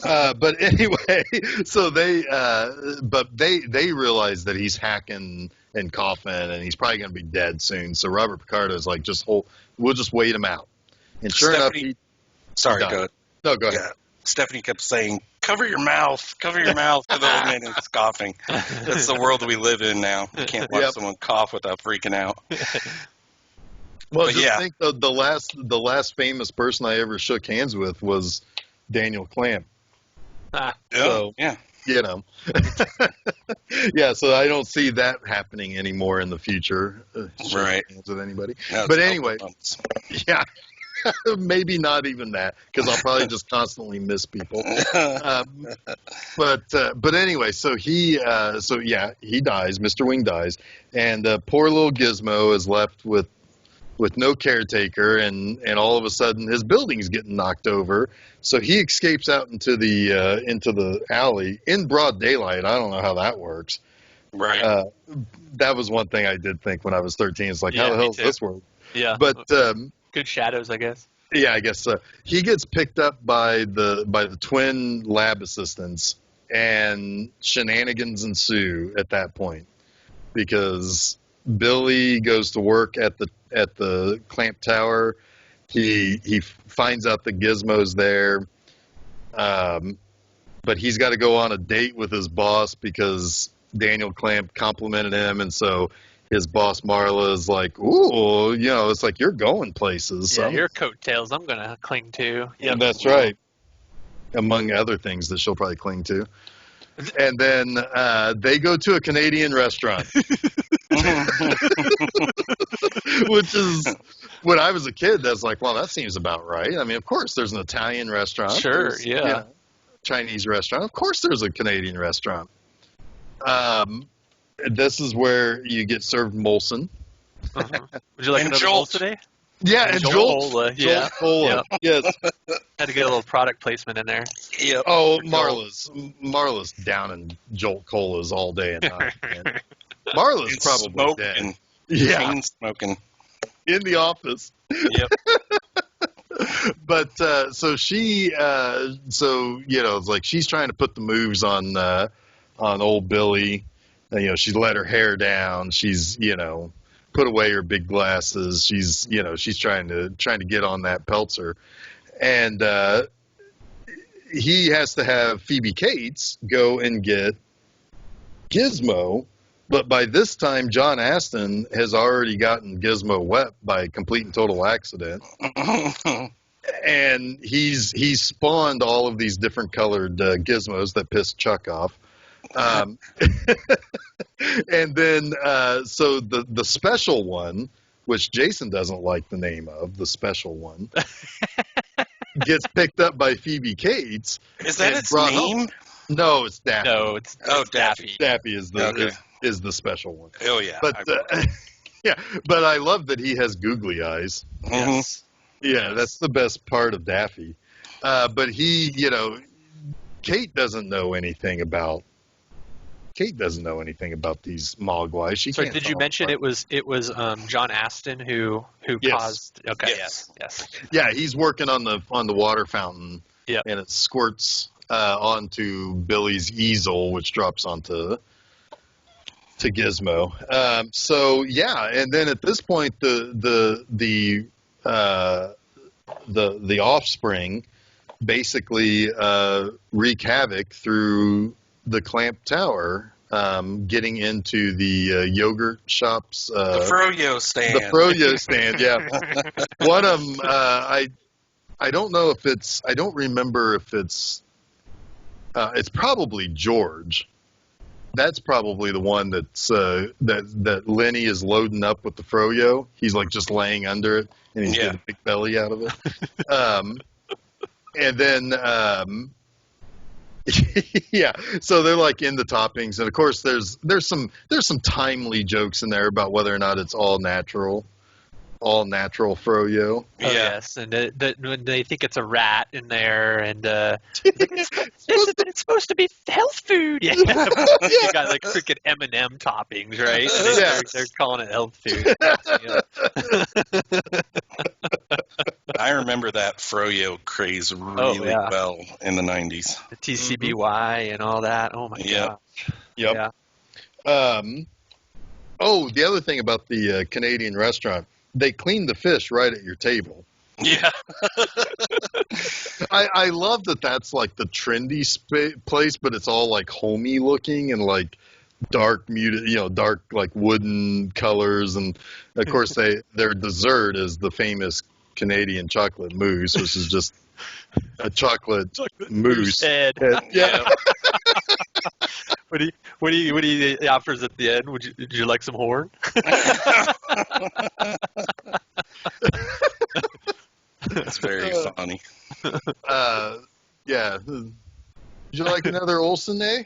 But anyway, so they realize that he's hacking and coughing, and he's probably going to be dead soon. So Robert Picardo is like, we'll just wait him out. And sure enough, sorry, died. go ahead. No, go ahead. Yeah. Stephanie kept saying, cover your mouth, for the old man is coughing. That's the world we live in now. You can't watch someone cough without freaking out. Well, just think the last famous person I ever shook hands with was Daniel Clamp. So, yeah. You know. Yeah, so I don't see that happening anymore in the future. Right. With anybody. No, but anyway, yeah, maybe not even that, because I'll probably just constantly miss people. But anyway, so he dies. Mr. Wing dies, and poor little Gizmo is left with no caretaker, and all of a sudden his building's getting knocked over. So he escapes out into the alley in broad daylight. I don't know how that works. Right. That was one thing I did think when I was 13. It's like, how the hell does this work? Yeah. But good shadows, I guess. yeah, I guess so. He gets picked up by the twin lab assistants, and shenanigans ensue at that point, because Billy goes to work at the Clamp Tower. He finds out the Gizmo's there, but he's got to go on a date with his boss because Daniel Clamp complimented him, and so his boss Marla is like, "Ooh, it's like you're going places." Yeah, your coattails I'm gonna cling to. Yeah, that's right. Among other things that she'll probably cling to. And then they go to a Canadian restaurant. Which is, when I was a kid, that's like, well, that seems about right. I mean, of course there's an Italian restaurant. Sure, there's, yeah. Chinese restaurant. Of course there's a Canadian restaurant. This is where you get served Molson. Uh-huh. Would you like another Jolt Jolt today? Yeah, and Jolt. Cola. Yeah. Jolt Cola. Yes. Had to get a little product placement in there. Yep. Oh, Marla's down in Jolt Colas all day and night. Man. Marla's It's probably smoking. dead. Yeah, Chain smoking. in the office. Yep. But so she, it's like she's trying to put the moves on old Billy. She's let her hair down. She's put away her big glasses. She's trying to get on that Peltzer, and he has to have Phoebe Cates go and get Gizmo. But by this time, John Astin has already gotten Gizmo wet by complete and total accident. And he's spawned all of these different colored gizmos that piss Chuck off. And then, so the special one, which Jason doesn't like the name of, the special one, gets picked up by Phoebe Cates. Is that its brought name? home. No, it's Daffy. No, it's Daffy. Daffy is the special one. Oh, yeah. But yeah, but I love that he has googly eyes. Yes. Yeah, that's the best part of Daffy. But he, Kate doesn't know anything about these Mogwai. Sorry, did you mention it was John Astin who Yes. caused? Okay, Yes. yes. Yeah, he's working on the water fountain. Yep. And it squirts onto Billy's easel, which drops onto Gizmo. So yeah, and then at this point, the offspring basically wreak havoc through the Clamp Tower, getting into the yogurt shops. The Froyo stand. The Froyo stand, yeah. One of them, I don't know if it's, I don't remember if it's probably George. That's probably the one that's that Lenny is loading up with the Froyo. He's like just laying under it, and he's getting a big belly out of it. And then Yeah, so they're like in the toppings, and of course there's some timely jokes in there about whether or not it's all natural froyo. Oh Yeah. yes, and when they think it's a rat in there, and it's supposed to be health food. Yeah, you got like freaking M&M toppings, right? And they're calling it health food. I remember that froyo craze really well in the 90s. The TCBY and all that. Oh my Yep. gosh. Yep. Yeah. The other thing about the Canadian restaurant, they clean the fish right at your table. Yeah. I love that that's like the trendy place, but it's all like homey looking and like dark muted, dark like wooden colors, and of course their dessert is the famous Canadian chocolate mousse, which is just a chocolate mousse head. Yeah. What do you offers at the end? Would you like some horn? It's very funny. Yeah. Would you like another Olsen, eh?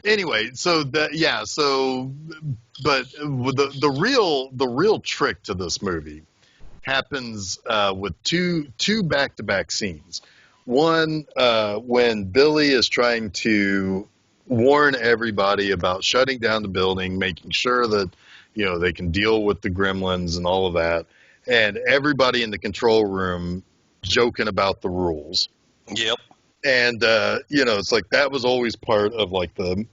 Anyway, but the real trick to this movie happens with two back-to-back scenes. One, when Billy is trying to warn everybody about shutting down the building, making sure that they can deal with the gremlins and all of that, and everybody in the control room joking about the rules. Yep. And it's like that was always part of like the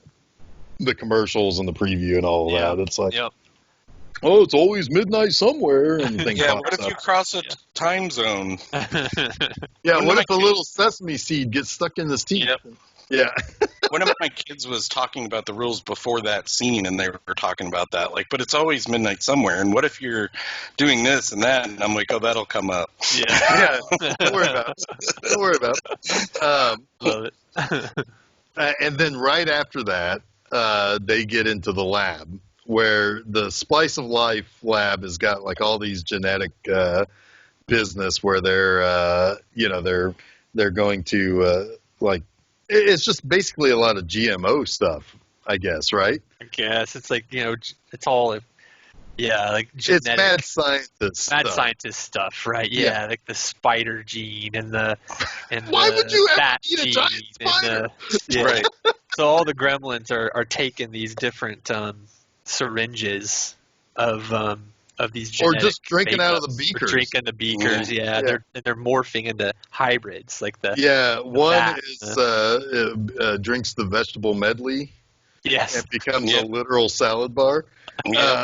commercials and the preview and all of that. It's like, oh, it's always midnight somewhere, and things. Yeah, what if you cross a time zone? Yeah, what if a little sesame seed gets stuck in his teeth? Yep. Yeah. One of my kids was talking about the rules before that scene, and they were talking about that. Like, but it's always midnight somewhere. And what if you're doing this and that? And I'm like, oh, that'll come up. Yeah. Don't worry about it. Don't worry about it. Love it. And then right after that, they get into the lab where the Splice of Life lab has got like all these genetic business where they're going to like. It's just basically a lot of GMO stuff, I guess, right? I guess it's like it's all like genetic, it's mad scientist stuff, right? Yeah, like the spider gene and why would you ever bat eat a giant spider? Right. So all the gremlins are taking these different syringes of these genetic or just drinking out of the makeups, beakers. drinking the beakers, They're morphing into hybrids, like one bat. is drinks the vegetable medley, yes, and becomes a literal salad bar. Yeah.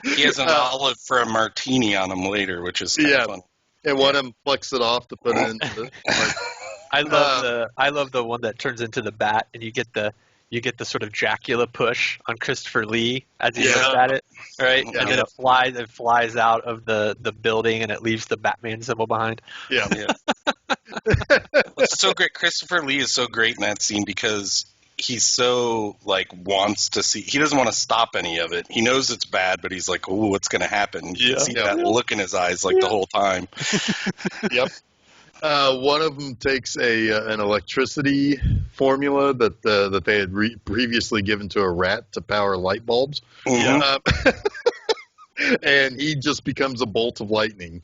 He has an olive for a martini on him later, which is kind of fun. And one of them plucks it off to put it into the. I love the one that turns into the bat, and you get the sort of Dracula push on Christopher Lee as he looks at it, right? Yeah. And then it flies out of the building, and it leaves the Batman symbol behind. Yeah. It's so great. Christopher Lee is so great in that scene because he's so wants to see. He doesn't want to stop any of it. He knows it's bad, but he's like, "Oh, what's going to happen?" You see that look in his eyes the whole time. Yep. One of them takes an electricity formula that they had previously given to a rat to power light bulbs, and he just becomes a bolt of lightning,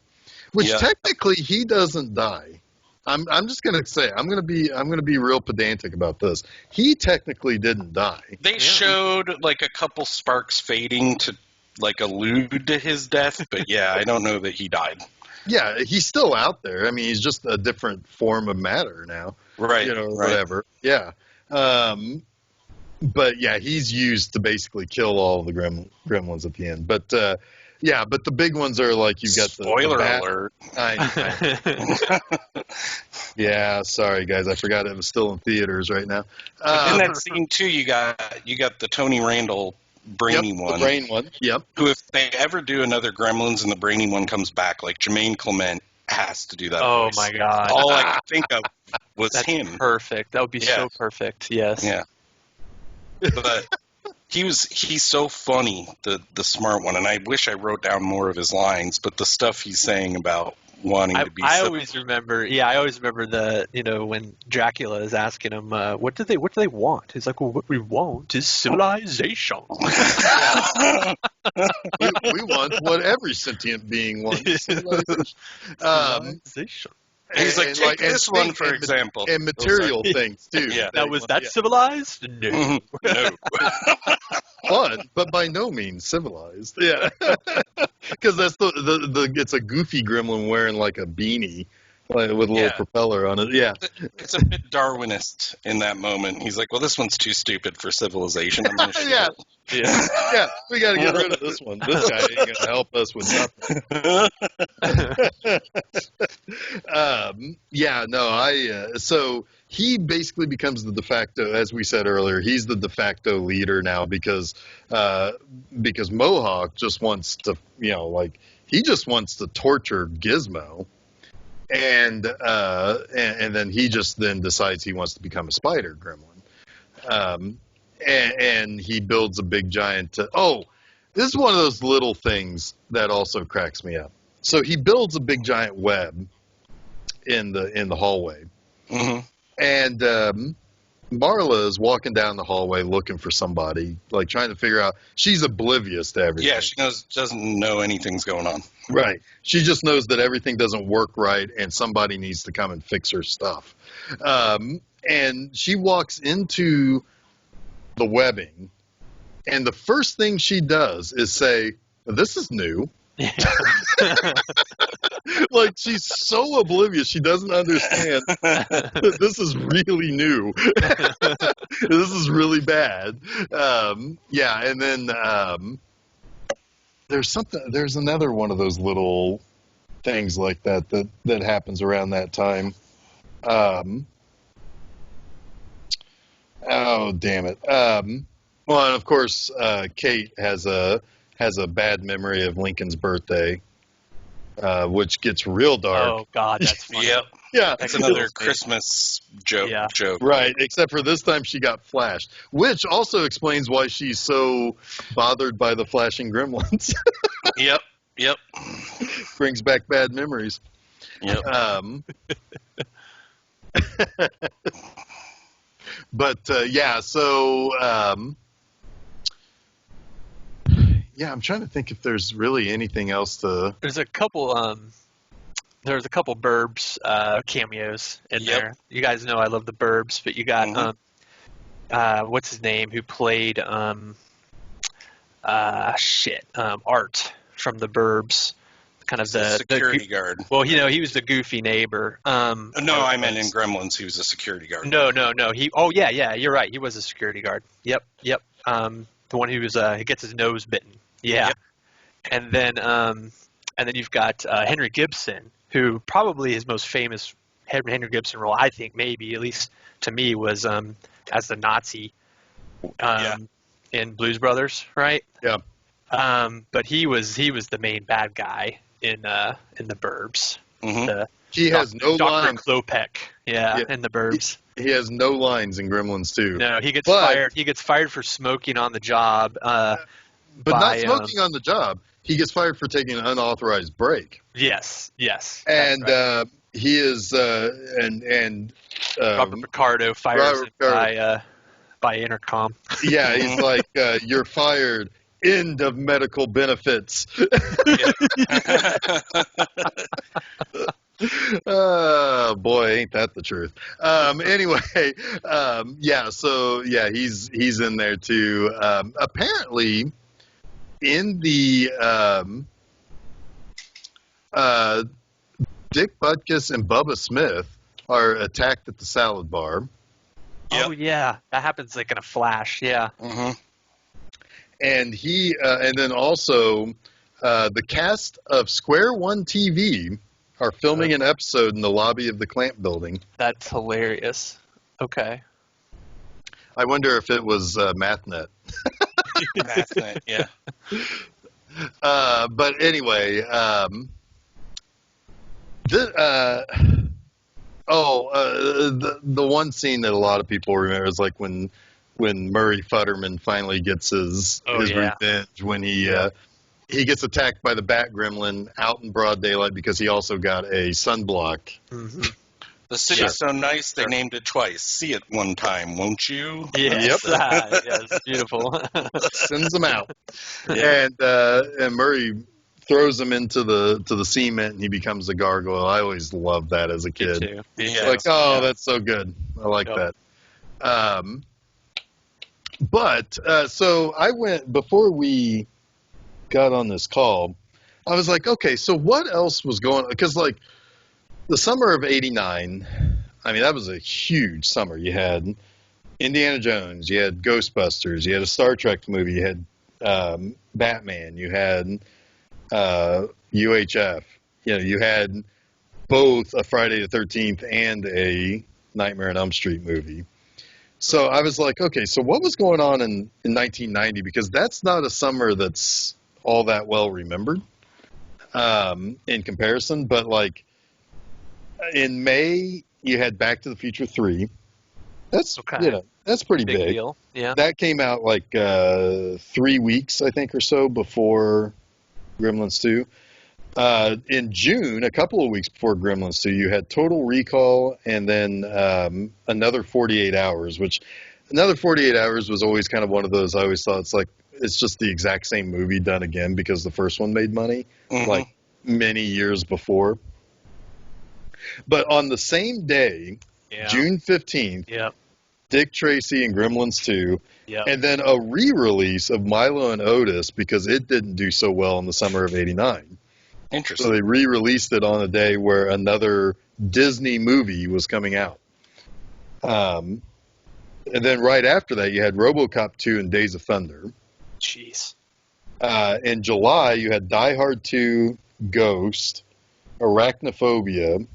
which technically he doesn't die. I'm just gonna say I'm gonna be real pedantic about this. He technically didn't die. They showed a couple sparks fading to allude to his death, but I don't know that he died. Yeah, he's still out there. I mean, he's just a different form of matter now. Right. Whatever. Yeah. But he's used to basically kill all the gremlins at the end. But but the big ones are like you've got spoiler the alert. Yeah, sorry guys, I forgot it was still in theaters right now. In that scene too, you got the Tony Randall brainy one. The brain one. Yep. Who, if they ever do another Gremlins and the brainy one comes back, Jermaine Clement has to do that. Oh voice. my God! All I could think of was That's him. Perfect. That would be so perfect. Yes. Yeah. But He's so funny, the smart one, and I wish I wrote down more of his lines, but the stuff he's saying about wanting to be I always remember when Dracula is asking him what do they want. He's like, well, what we want is civilization. we want what every sentient being wants. Civilization. He's like, take this one, for example. And material things, too. Yeah. Now, was that civilized? No. No. Fun, but by no means civilized. Yeah. Because that's it's a goofy gremlin wearing like a beanie with a little propeller on it. Yeah. It's a bit Darwinist in that moment. He's like, well, this one's too stupid for civilization. I'm gonna shoot it. Yeah, we got to get rid of this one. This guy ain't going to help us with nothing. So he basically becomes the de facto, as we said earlier, he's the de facto leader now because Mohawk just wants to, he just wants to torture Gizmo. And then he just then decides he wants to become a spider gremlin. And he builds a big giant. This is one of those little things that also cracks me up. So he builds a big giant web in the hallway, and Marla is walking down the hallway looking for somebody, like trying to figure out. She's oblivious to everything. Yeah, she doesn't know anything's going on. Right. She just knows that everything doesn't work right, and somebody needs to come and fix her stuff. And she walks into the webbing, and the first thing she does is say, this is new. Like, she's so oblivious, she doesn't understand that this is really new. This is really bad. And then there's another one of those little things like that happens around that time. Oh, damn it. Well, and of course, Kate has a bad memory of Lincoln's birthday, which gets real dark. Oh, God, that's funny. Yep. Yeah. That's another Christmas joke. Right, except for this time she got flashed, which also explains why she's so bothered by the flashing gremlins. Yep. Brings back bad memories. Yep. I'm trying to think if there's really anything else to. There's a couple Burbs cameos in there. You guys know I love the Burbs, but you got what's his name who played Art from the Burbs, kind of the security guard. Well, he was the goofy neighbor. No, I meant in Gremlins he was a security guard. No. You're right. He was a security guard. Yep. The one who was he gets his nose bitten. Yeah. Yep. And then you've got Henry Gibson, who probably his most famous Henry Gibson role, I think maybe, at least to me, was as the Nazi in Blues Brothers, right? Yeah. But he was the main bad guy in the Burbs. Mm-hmm. He has no lines. Dr. Klopek, in the Burbs. He has no lines in Gremlins 2. No, he gets fired. He gets fired for smoking on the job. But not smoking on the job. He gets fired for taking an unauthorized break. Yes. And right. He is Robert Picardo fires him by intercom. Yeah, he's like, "You're fired. End of medical benefits." Oh boy, ain't that the truth? Anyway, he's in there too. Apparently, in the Dick Butkus and Bubba Smith are attacked at the salad bar. Yep. Oh yeah, that happens like in a flash. Yeah. Mm-hmm. And and then also, the cast of Square One TV are filming an episode in the lobby of the Clamp building. That's hilarious. Okay. I wonder if it was MathNet. MathNet, yeah. But anyway, the one scene that a lot of people remember is like when when Murray Futterman finally gets his revenge when he gets attacked by the Bat Gremlin out in broad daylight because he also got a sunblock. Mm-hmm. The city's so nice, they named it twice. See it one time, won't you? Yes. Yes, beautiful. Sends him out. And Murray throws him into the cement, and he becomes a gargoyle. I always loved that as a kid. Me too. Like, that's so good. I like that. But so I went, before we got on this call, I was like, okay, so what else was going on? Because, like, the summer of '89, I mean, that was a huge summer. You had Indiana Jones, you had Ghostbusters, you had a Star Trek movie, you had Batman, you had UHF. You had both a Friday the 13th and a Nightmare on Elm Street movie. So I was like, okay, so what was going on in 1990? Because that's not a summer that's all that well remembered in comparison. But, like, in May, you had Back to the Future 3. That's that's pretty big. Deal. Yeah. That came out like 3 weeks, I think, or so before Gremlins 2. In June, a couple of weeks before Gremlins 2, you had Total Recall and then another 48 Hours, which another 48 Hours was always kind of one of those. I always thought it's just the exact same movie done again because the first one made money like many years before. But on the same day, June 15th, Dick Tracy and Gremlins 2, and then a re-release of Milo and Otis because it didn't do so well in the summer of '89. Interesting. So they re-released it on a day where another Disney movie was coming out. And then right after that, you had RoboCop 2 and Days of Thunder. Jeez. In July, you had Die Hard 2, Ghost, Arachnophobia.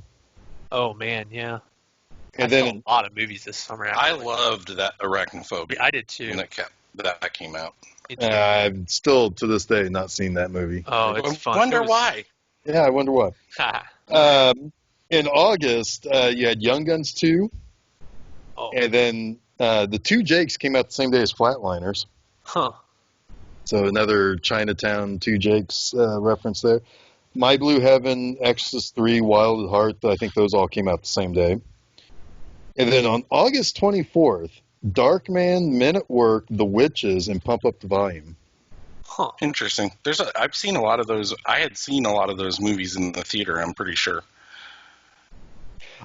Oh, man, yeah. And I then saw a lot of movies this summer. I loved that Arachnophobia. I did too. When that came out. I've still, to this day, not seen that movie. Oh, it's fun. Wonder why. Yeah, I wonder why. In August, you had Young Guns 2. Oh. And then the Two Jakes came out the same day as Flatliners. Huh. So another Chinatown Two Jakes reference there. My Blue Heaven, Exorcist 3, Wild at Heart, I think those all came out the same day. And then on August 24th, Darkman, Men at Work, The Witches, and Pump Up the Volume. Huh. Interesting. I've seen a lot of those. I had seen a lot of those movies in the theater, I'm pretty sure.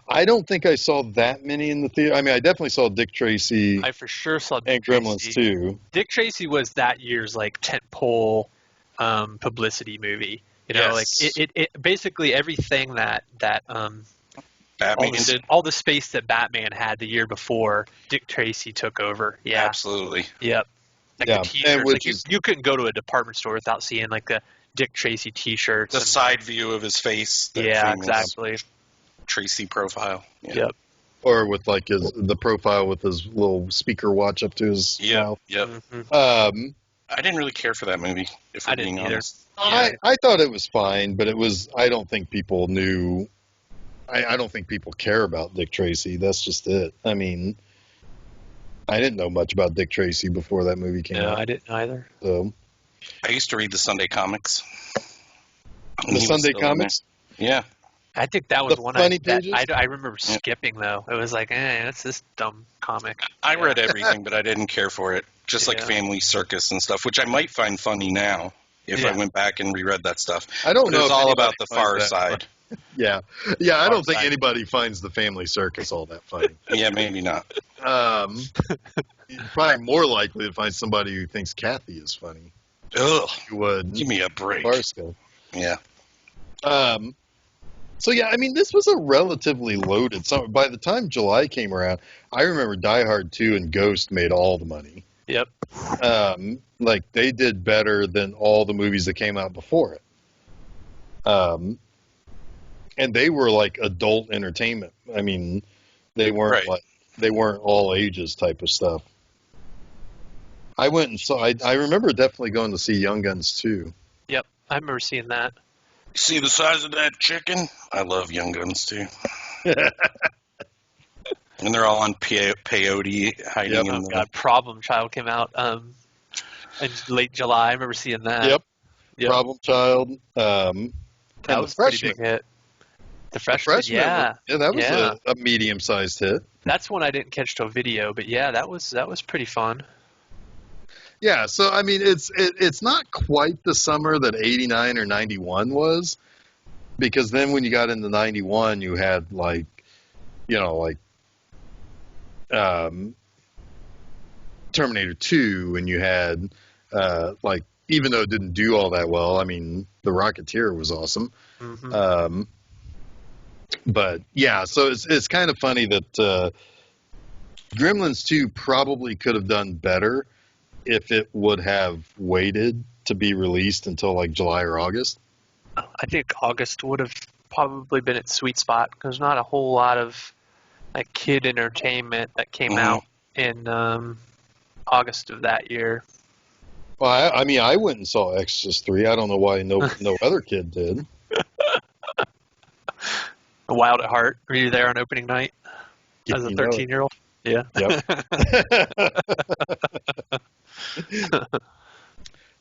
I don't think I saw that many in the theater. I mean, I definitely saw Dick Tracy. I for sure saw Dick and Gremlins Tracy. too. Dick Tracy was that year's like tentpole publicity movie. You know, like it basically everything that Batman did. All the space that Batman had the year before, Dick Tracy took over. Yeah, absolutely. Yep. Like the T-shirts, like you couldn't go to a department store without seeing like the Dick Tracy T-shirts. The side view of his face. Yeah, exactly. Tracy profile. Yeah. Yep. Or with like the profile with his little speaker watch up to his mouth. Yep. Mm-hmm. I didn't really care for that movie, if we're being honest. I thought it was fine, but I don't think people knew. I don't think people care about Dick Tracy. That's just it. I mean, I didn't know much about Dick Tracy before that movie came out. No, I didn't either. So, I used to read the Sunday comics. The Sunday comics? Yeah. I think that was the one funny pages? I remember skipping, though. It was like, that's this dumb comic. I read everything, but I didn't care for it. Just like Family Circus and stuff, which I might find funny now if I went back and reread that stuff. I don't know. It's all about the Far Side. Yeah. I don't think anybody finds the Family Circus all that funny. Yeah, maybe not. Probably more likely to find somebody who thinks Kathy is funny. Ugh. You would. Give me a break. Barstow. Yeah. So, I mean, this was a relatively loaded summer. By the time July came around, I remember Die Hard 2 and Ghost made all the money. Yep. Like, they did better than all the movies that came out before it. And they were like adult entertainment. I mean, they weren't they weren't all ages type of stuff. I went and saw. I remember definitely going to see Young Guns 2. Yep, I remember seeing that. See the size of that chicken? I love Young Guns too. And they're all on peyote hiding in the... God, Problem Child came out in late July. I remember seeing that. Yep. Yep. Problem Child. That And was The a pretty Freshman. big hit. The The Freshman, Freshman, yeah. that was a medium-sized hit. That's one I didn't catch till video, but yeah, that was pretty fun. Yeah, so I mean, it's not quite the summer that '89 or '91 was, because then when you got into '91, you had Terminator 2, and you had even though it didn't do all that well, I mean, The Rocketeer was awesome. Mm-hmm. But yeah, so it's kind of funny that Gremlins 2 probably could have done better if it would have waited to be released until like July or August. I think August would have probably been its sweet spot because there's not a whole lot of like kid entertainment that came out in August of that year. Well, I mean, I went and saw Exorcist 3. I don't know why no other kid did. Wild at Heart. Were you there on opening night as a 13-year-old? Yeah. Yep.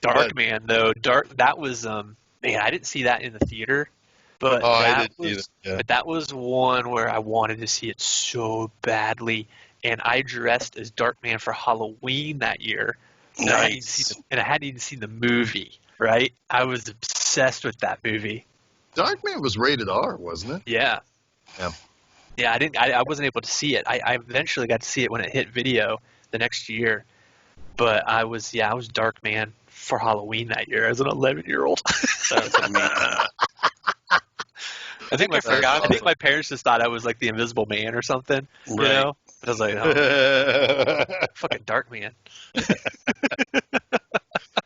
Darkman, though. That was man, I didn't see that in the theater, but I didn't either. Yeah. But that was one where I wanted to see it so badly, and I dressed as Darkman for Halloween that year. Nice. And I hadn't even seen the movie, right? I was obsessed with that movie. Darkman was rated R, wasn't it? Yeah. Yeah. Yeah, I wasn't able to see it. I eventually got to see it when it hit video the next year. But I was Darkman for Halloween that year as an 11-year-old. That's amazing. I think my parents just thought I was like the Invisible Man or something. Right. You know? But I was like, oh, fucking Darkman.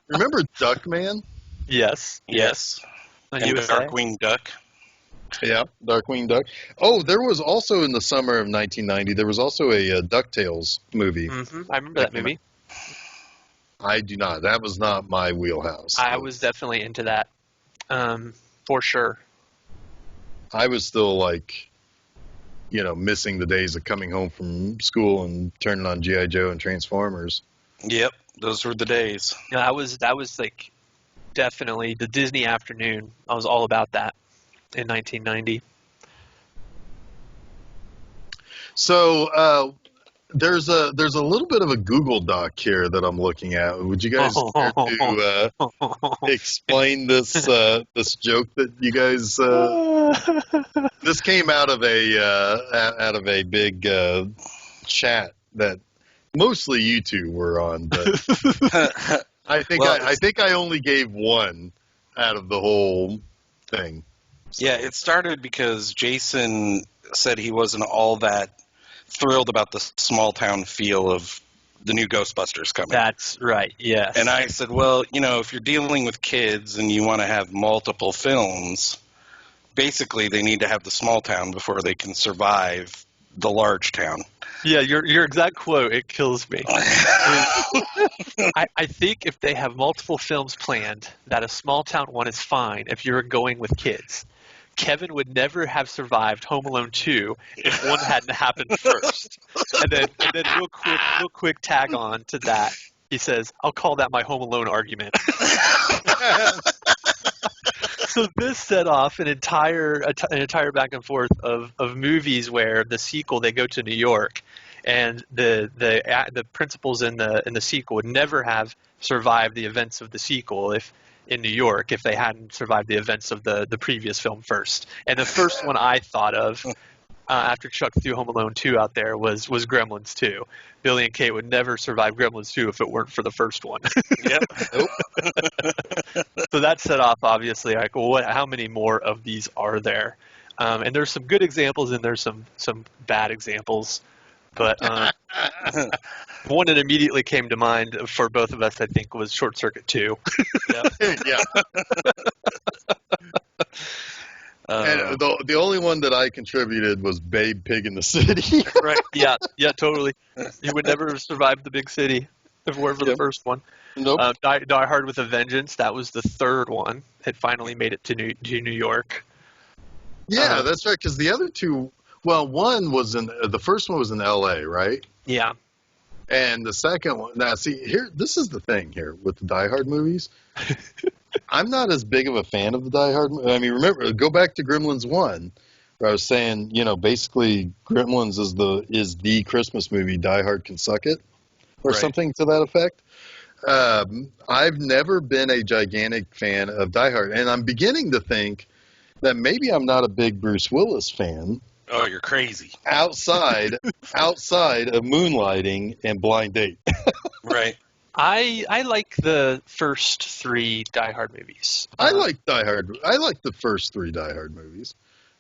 Remember Duckman? Yes. And Darkwing Duck. Yeah, Darkwing Duck. Oh, there was also in the summer of 1990, there was also a DuckTales movie. Mm-hmm. I remember that movie. I do not. That was not my wheelhouse. I was definitely into that, for sure. I was still missing the days of coming home from school and turning on G.I. Joe and Transformers. Yep, those were the days. Yeah, that was like definitely the Disney afternoon. I was all about that in 1990. So there's a little bit of a Google Doc here that I'm looking at. Would you guys care to explain this this joke that you guys? This came out of a big chat that mostly you two were on, but I think I only gave one out of the whole thing. So. Yeah, it started because Jason said he wasn't all that thrilled about the small town feel of the new Ghostbusters coming. That's right, yes. And I said, well, if you're dealing with kids and you want to have multiple films, basically they need to have the small town before they can survive the large town. Yeah, your exact quote, it kills me. I think if they have multiple films planned, that a small town one is fine if you're going with kids. Kevin would never have survived Home Alone 2 if one hadn't happened first. And then real quick tag on to that. He says, I'll call that my Home Alone argument. So this set off an entire back and forth of movies where the sequel, they go to New York, and the principals in the sequel would never have survived the events of the sequel in New York if they hadn't survived the events of the previous film first. And the first one I thought of after Chuck threw Home Alone 2 out there was Gremlins 2. Billy and Kate would never survive Gremlins 2 if it weren't for the first one. Yep. Nope. So that set off, obviously, like, well, how many more of these are there? And there's some good examples and there's some bad examples. But one that immediately came to mind for both of us, I think, was Short Circuit 2. Yeah. And the only one that I contributed was Babe Pig in the City. Right. Yeah, totally. You would never have survived the big city if it weren't for the first one. Nope. Die Hard with a Vengeance, that was the third one. It finally made it to New York. Yeah, that's right, because the other two, Well, the first one was in L.A., right? Yeah. And the second one, now see, this is the thing here with the Die Hard movies. I'm not as big of a fan of the Die Hard. I mean, remember, go back to Gremlins 1, where I was saying, basically Gremlins is the Christmas movie. Die Hard can suck it, or something to that effect. I've never been a gigantic fan of Die Hard, and I'm beginning to think that maybe I'm not a big Bruce Willis fan. Oh, you're crazy. Outside of Moonlighting and Blind Date. Right. I like the first 3 Die Hard movies. I like Die Hard. I like the first 3 Die Hard movies.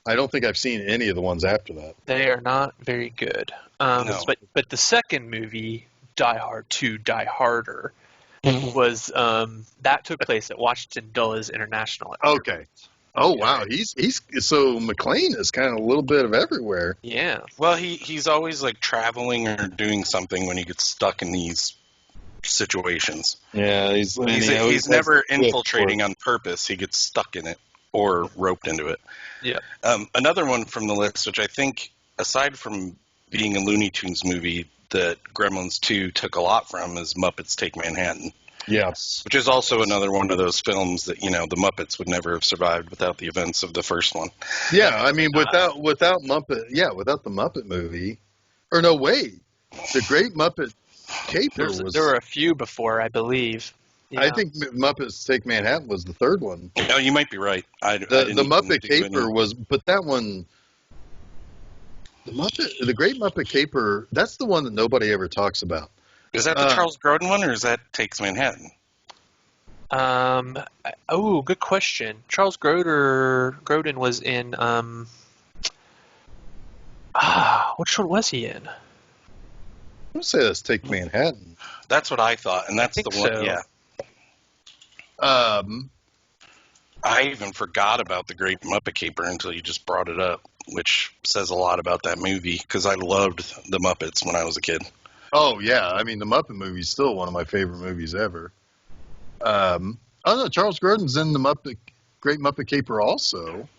I don't think I've seen any of the ones after that. They are not very good. No. But the second movie, Die Hard 2, Die Harder, was that took place at Washington Dulles International Airport. Okay. Oh wow, he's so McClane is kind of a little bit of everywhere. Yeah. Well, he's always like traveling or doing something when he gets stuck in these situations. Yeah, he's never infiltrating on purpose. He gets stuck in it or roped into it. Yeah. Another one from the list, which I think, aside from being a Looney Tunes movie, that Gremlins 2 took a lot from, is Muppets Take Manhattan. Yes. Which is also another one of those films that, the Muppets would never have survived without the events of the first one. Yeah, I mean, without the Muppet movie, or no, wait, the Great Muppet Caper There were a few before, I believe. Yeah. I think Muppets Take Manhattan was the third one. No, you might be right. The Muppet Caper was, but that one, the Great Muppet Caper, that's the one that nobody ever talks about. Is that the Charles Grodin one, or is that Takes Manhattan? Good question. Charles Grodin was in which one was he in? I would say that's Take Manhattan. That's what I thought, and that's the one. So. Yeah. I even forgot about the Great Muppet Caper until you just brought it up, which says a lot about that movie because I loved the Muppets when I was a kid. Oh yeah, I mean the Muppet movie is still one of my favorite movies ever. No, Charles Grodin's in the Great Muppet Caper also.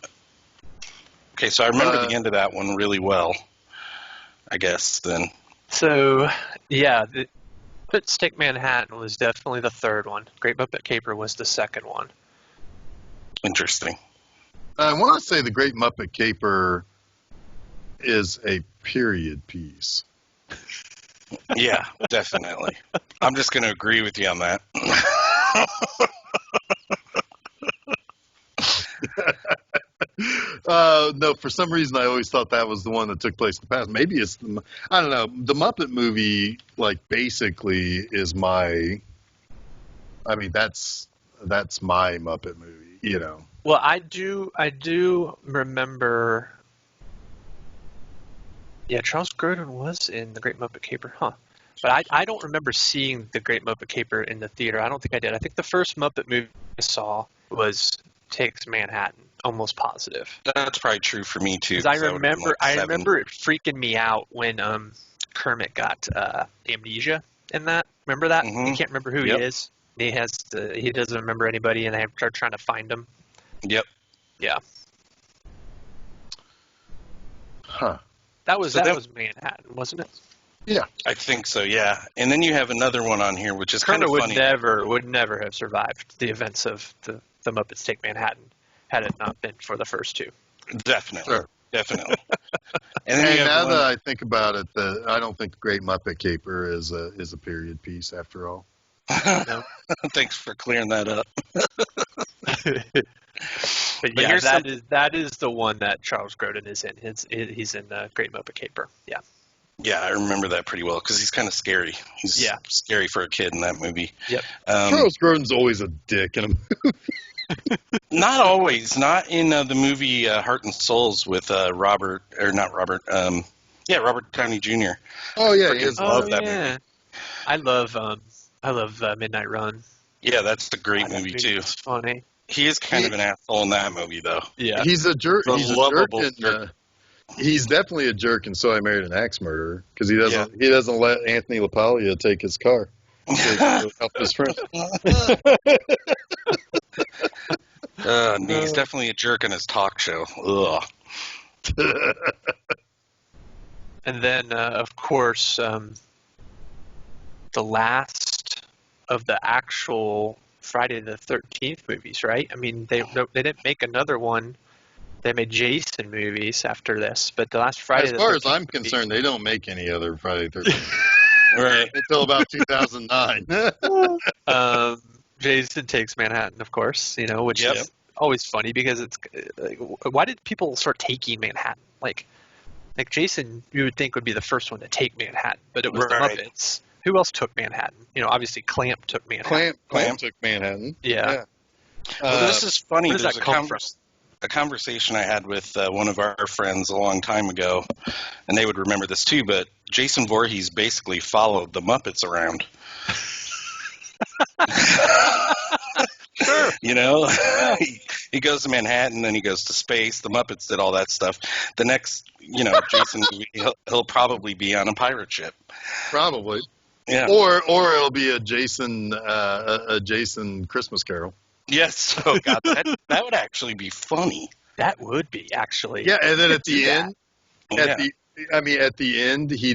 Okay, so I remember the end of that one really well, I guess, then. So, yeah, the Muppets Take Manhattan was definitely the third one. Great Muppet Caper was the second one. Interesting. I want to say the Great Muppet Caper is a period piece. Yeah, definitely. I'm just going to agree with you on that. No, for some reason I always thought that was the one that took place in the past. Maybe it's I don't know. The Muppet movie, basically is my. I mean, that's my Muppet movie. Well, I do remember. Yeah, Charles Grodin was in the Great Muppet Caper, huh? But I don't remember seeing the Great Muppet Caper in the theater. I don't think I did. I think the first Muppet movie I saw was Takes Manhattan, almost positive. That's probably true for me too. Because I remember it freaking me out when Kermit got amnesia in that. Remember that? Mm-hmm. He can't remember who he is. He doesn't remember anybody, and they have to start trying to find him. Yep. Yeah. Huh. That was Manhattan, wasn't it? Yeah, I think so. Yeah, and then you have another one on here, which is kind of funny. Would never have survived the events of the Muppets Take Manhattan had it not been for the first two. Definitely, sure. Definitely. And then now that I think about it, I don't think the Great Muppet Caper is a period piece after all. No. Thanks for clearing that up. But yeah, that is the one that Charles Grodin is in. He's in the Great Muppet Caper. Yeah. Yeah, I remember that pretty well because he's kind of scary. He's scary for a kid in that movie. Yep. Charles Grodin's always a dick in a movie. Not always. Not in the movie Heart and Souls with Robert Downey Jr. Oh yeah, love that movie. I love Midnight Run. Yeah, that's a great movie too. It's funny. He is kind of an asshole in that movie, though. Yeah, he's a jerk. He's a lovable jerk. He's definitely a jerk, and So I Married an Axe Murderer because he doesn't let Anthony LaPaglia take his car to help his friend. He's definitely a jerk in his talk show. Ugh. And then, of course, the last of the actual Friday the 13th movies, right? I mean, they didn't make another one. They made Jason movies after this, but the last Friday As the far as 13th I'm movie- concerned, they don't make any other Friday the 13th Right. until about 2009. Jason Takes Manhattan, of course, which Yep. is always funny because it's like, why did people start taking Manhattan? Like Jason, you would think would be the first one to take Manhattan, but it was Right. the Muppets. Who else took Manhattan? Obviously Clamp took Manhattan. Clamp took Manhattan. Yeah. Well, this is funny. where does There's that come from? a conversation I had with one of our friends a long time ago, and they would remember this too, but Jason Voorhees basically followed the Muppets around. Sure. He goes to Manhattan, then he goes to space. The Muppets did all that stuff. The next, Jason movie, he'll probably be on a pirate ship. Probably. Yeah. Or it'll be a Jason Christmas Carol. Yes. Oh God, that would actually be funny. That would be actually. Yeah, and then at do the that. end, Yeah. at the end, he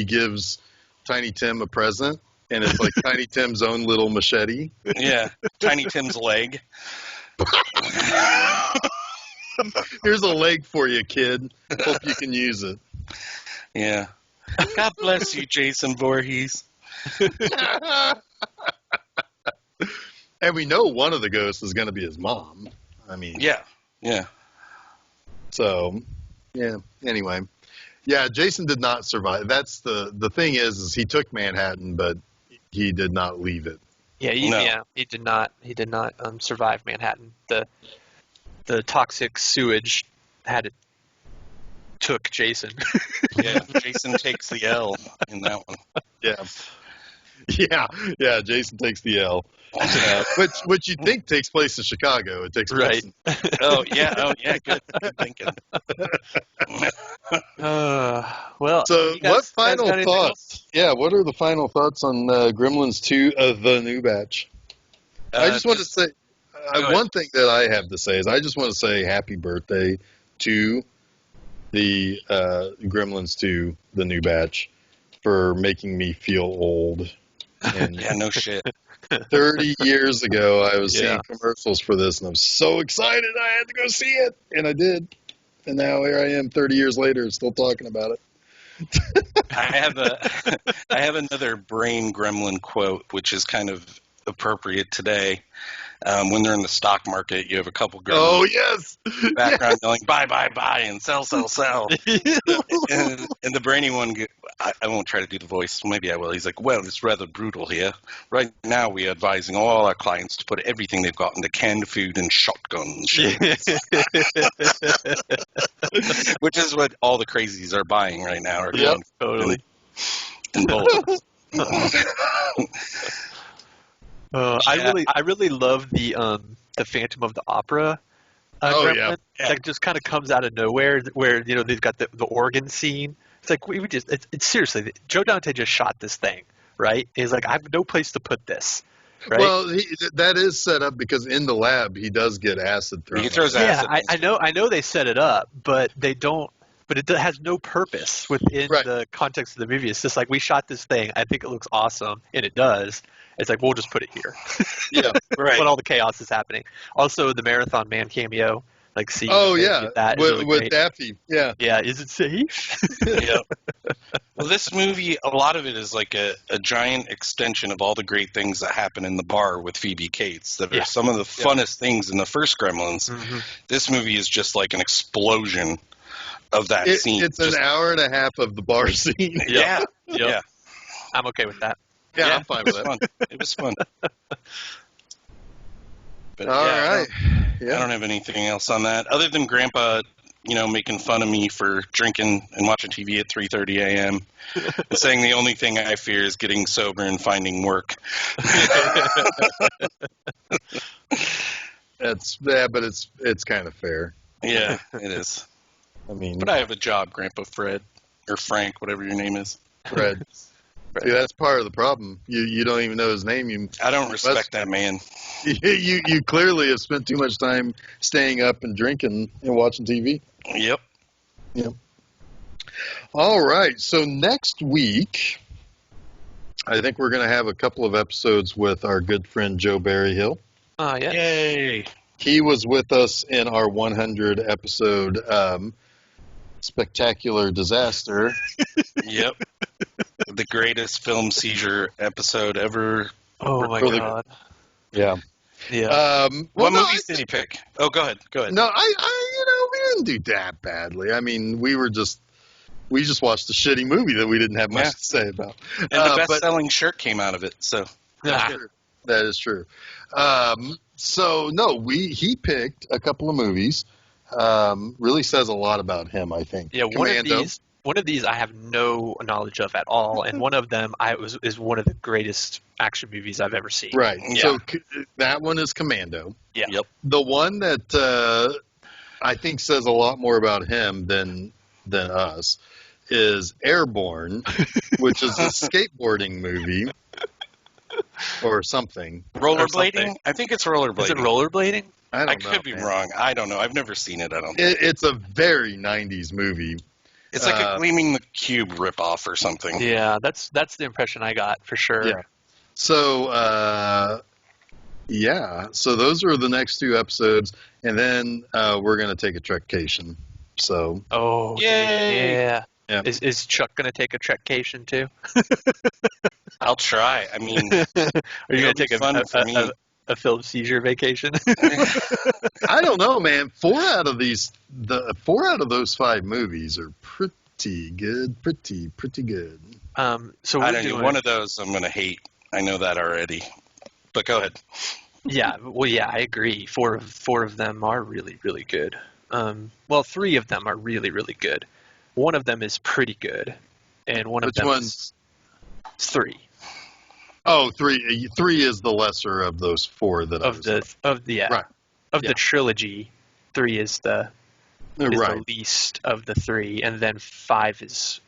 gives Tiny Tim a present, and it's like Tiny Tim's own little machete. Yeah. Tiny Tim's leg. Here's a leg for you, kid. Hope you can use it. Yeah. God bless you, Jason Voorhees. And we know one of the ghosts is going to be his mom. I mean, Yeah. Yeah. so, yeah. Anyway, yeah, Jason did not survive. That's the thing is he took Manhattan, but he did not leave it. Yeah, he did not. He did not survive Manhattan. The toxic sewage took Jason. Yeah. Jason takes the L in that one. Yeah. Jason takes the L, which you think takes place in Chicago. It takes place. Right. Oh yeah. Good thinking. Well. So, you guys what got final anything thoughts? else? Yeah, what are the final thoughts on Gremlins 2 of the new batch? I just want to say one thing that I have to say is I just want to say happy birthday to the Gremlins 2, the new batch, for making me feel old. And Yeah, no shit. 30 years ago, I was Yeah. seeing commercials for this, and I'm so excited I had to go see it, and I did. And now here I am 30 years later still talking about it. I have another brain gremlin quote, which is kind of appropriate today. When they're in the stock market, you have a couple gremlins Oh, yes! in the background yelling, buy, buy, buy, and sell, sell, sell. and the brainy one, I won't try to do the voice. Maybe I will. He's like, well, it's rather brutal here. Right now, we are advising all our clients to put everything they've got into canned food and shotgun shells, which is what all the crazies are buying right now. Are Yep, totally. in bullets. I really love the Phantom of the Opera. Gremlin. yeah. That just kind of comes out of nowhere. Where they've got the organ scene. It's like we just. It's seriously. Joe Dante just shot this thing, right? He's like, I have no place to put this. Right? Well, that is set up because in the lab he does get acid thrown. He throws on him. acid. Yeah, I know they set it up, but they don't. But it has no purpose within Right. the context of the movie. It's just like, we shot this thing. I think it looks awesome, and it does. It's like, we'll just put it here. Yeah, Right. When all the chaos is happening. Also, the Marathon Man cameo, like seeing Oh yeah, that is with, really with great. Daffy. Yeah, Yeah, is it safe? Yep. Well, this movie, a lot of it is like a giant extension of all the great things that happen in the bar with Phoebe Cates. That Yeah. are some of the funnest things in the first Gremlins. Mm-hmm. This movie is just like an explosion of that scene. it's Just- an hour and a half of the bar scene. Yeah. Yep. Yeah. I'm okay with that. Yeah, I'm fine It with was that. fun. It was fun. But All yeah, right. I Yeah. don't have anything else on that other than Grandpa, making fun of me for drinking and watching TV at 3:30 a.m. and saying the only thing I fear is getting sober and finding work. But it's kind of fair. Yeah, it is. I mean, But I have a job, Grandpa Fred or Frank, whatever your name is. Fred. See, that's part of the problem. You don't even know his name. I don't respect that man. You clearly have spent too much time staying up and drinking and watching TV. Yep. All right. So next week, I think we're going to have a couple of episodes with our good friend Joe Berryhill. Oh, yeah. Yay! He was with us in our 100 episode Spectacular Disaster. Yep. The greatest Film Seizure episode ever. Oh, my Really God. Yeah. Yeah. What movies did he pick? Oh, go ahead. No, we didn't do that badly. I mean, we just watched a shitty movie that we didn't have much to say about. And the best-selling shirt came out of it, so. That's true. That is true. So no, he picked a couple of movies. Really says a lot about him, I think. Yeah, Commando. one of these I have no knowledge of at all, and one of them is one of the greatest action movies I've ever seen. Right. Yeah. So that one is Commando. Yeah. Yep. The one that I think says a lot more about him than us is Airborne, which is a skateboarding movie or something. Rollerblading? I think it's rollerblading. Is it rollerblading? I could be wrong. I don't know. I've never seen it, I don't think. It's a very 90s movie. It's like a Gleaming the Cube ripoff or something. Yeah, that's the impression I got for sure. Yeah. So, so those are the next two episodes, and then we're going to take a trekcation. So, Oh, Yay! yeah. Yeah. Is Chuck going to take a trekcation too? I'll try. I mean, Are you it'll going to be take fun for me. a Film Seizure vacation? I don't know, man. Four out of those 5 movies are pretty good. Pretty good. So we're I don't know. doing One of those I'm going to hate. I know that already. But go ahead. Yeah, well, yeah, I agree. Four of them are really, really good. 3 of them are really, really good. One of them is pretty good, and one of Which them one's? is 3 Oh, 3 is the lesser of those 4 that of the Right. the trilogy. 3 is the right. least of the 3, and then 5 is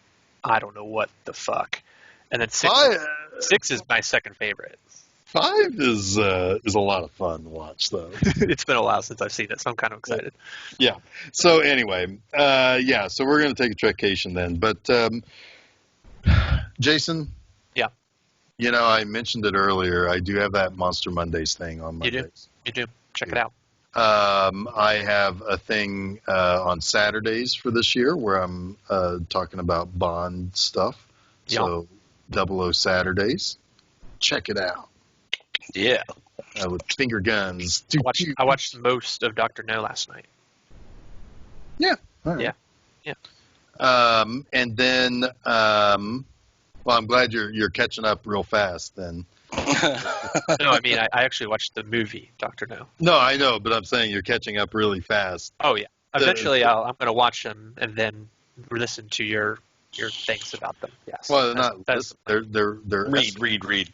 I don't know what the fuck, and then 6 is my second favorite. 5 is a lot of fun to watch, though. It's been a while since I've seen it, so I'm kind of excited. Yeah. So anyway, so we're going to take a trekcation then. But Jason? Yeah. I mentioned it earlier. I do have that Monster Mondays thing on Mondays. You do. Check it out. I have a thing on Saturdays for this year where I'm talking about Bond stuff. So 00 Saturdays. Check it out. Yeah. With finger guns. I watched most of Dr. No last night. Yeah. All right. Yeah. And then, I'm glad you're catching up real fast then. No, I mean, I actually watched the movie, Dr. No. No, I know, but I'm saying you're catching up really fast. Oh, yeah. Eventually, I'm going to watch them and then listen to your things about them. Yes. Well, they're Read.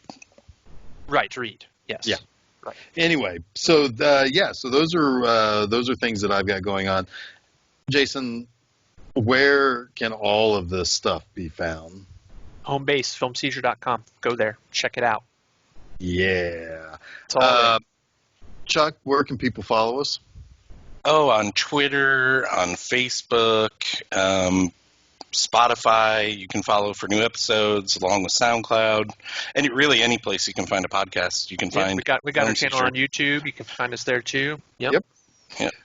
Right, read. Yes. Yeah. Right. Anyway, so those are things that I've got going on. Jason, where can all of this stuff be found? Home base, filmseizure.com. Go there. Check it out. Yeah. It's all there. Chuck, where can people follow us? Oh, on Twitter, on Facebook, Spotify. You can follow for new episodes, along with SoundCloud, and really any place you can find a podcast. You can find. We got our channel on YouTube. You can find us there too. Yep.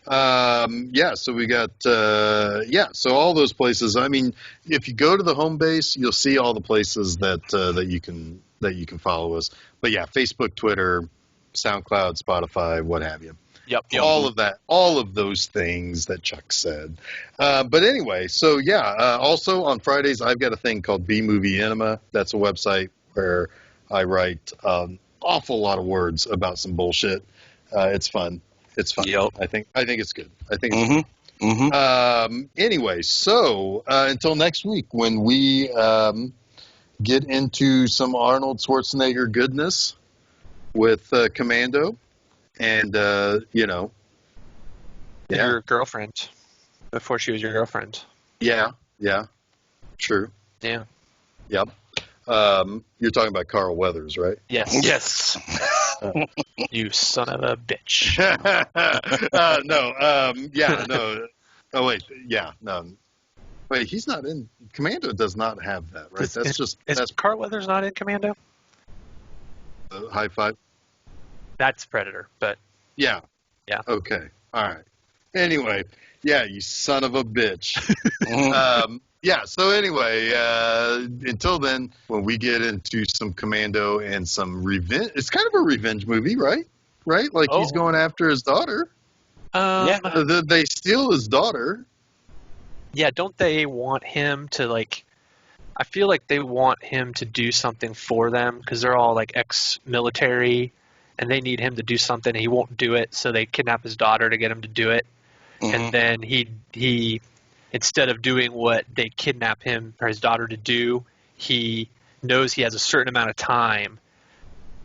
So we got so all those places. I mean, if you go to the home base, you'll see all the places that you can follow us. But yeah, Facebook, Twitter, SoundCloud, Spotify, what have you. Yep. All of that, all of those things that Chuck said. But anyway, so also on Fridays, I've got a thing called B Movie Enema. That's a website where I write an awful lot of words about some bullshit. It's fun. It's fun. Yep. I think it's good. I think it's good. Anyway, so until next week when we get into some Arnold Schwarzenegger goodness with Commando. And, Your girlfriend. Before she was your girlfriend. Yeah, true. Yeah. Yep. You're talking about Carl Weathers, right? Yes. You son of a bitch. No. Oh, wait. Yeah, no. Wait, he's not in Commando. Does not have that, right? Is That's Carl Weathers not in Commando? high five. That's Predator, but Yeah. Yeah. Okay. All right. Anyway, yeah, you son of a bitch. Yeah. So anyway, until then, when we get into some Commando and some revenge, it's kind of a revenge movie, right? Right? Like he's going after his daughter. They steal his daughter. Yeah. Don't they want him to like? I feel like they want him to do something for them because they're all like ex-military, and they need him to do something, and he won't do it, so they kidnap his daughter to get him to do it. And then he instead of doing what they kidnap him or his daughter to do, he knows he has a certain amount of time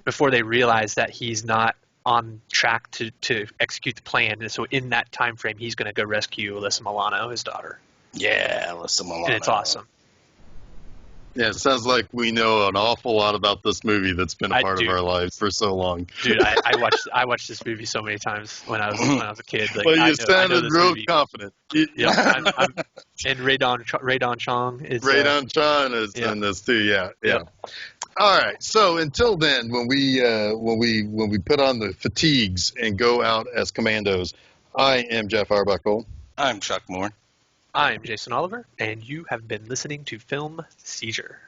before they realize that he's not on track to execute the plan. And so in that time frame, he's going to go rescue Alyssa Milano, his daughter. Yeah, Alyssa Milano. And it's awesome. Yeah, it sounds like we know an awful lot about this movie that's been a part of our lives for so long. Dude, I watched this movie so many times when I was a kid. Like, well, you sounded real confident. Yeah, and Ray Don Chong is Chong is in this too. Yeah. All right. So until then, when we put on the fatigues and go out as commandos, I am Jeff Arbuckle. I'm Chuck Moore. I'm Jason Oliver, and you have been listening to Film Seizure.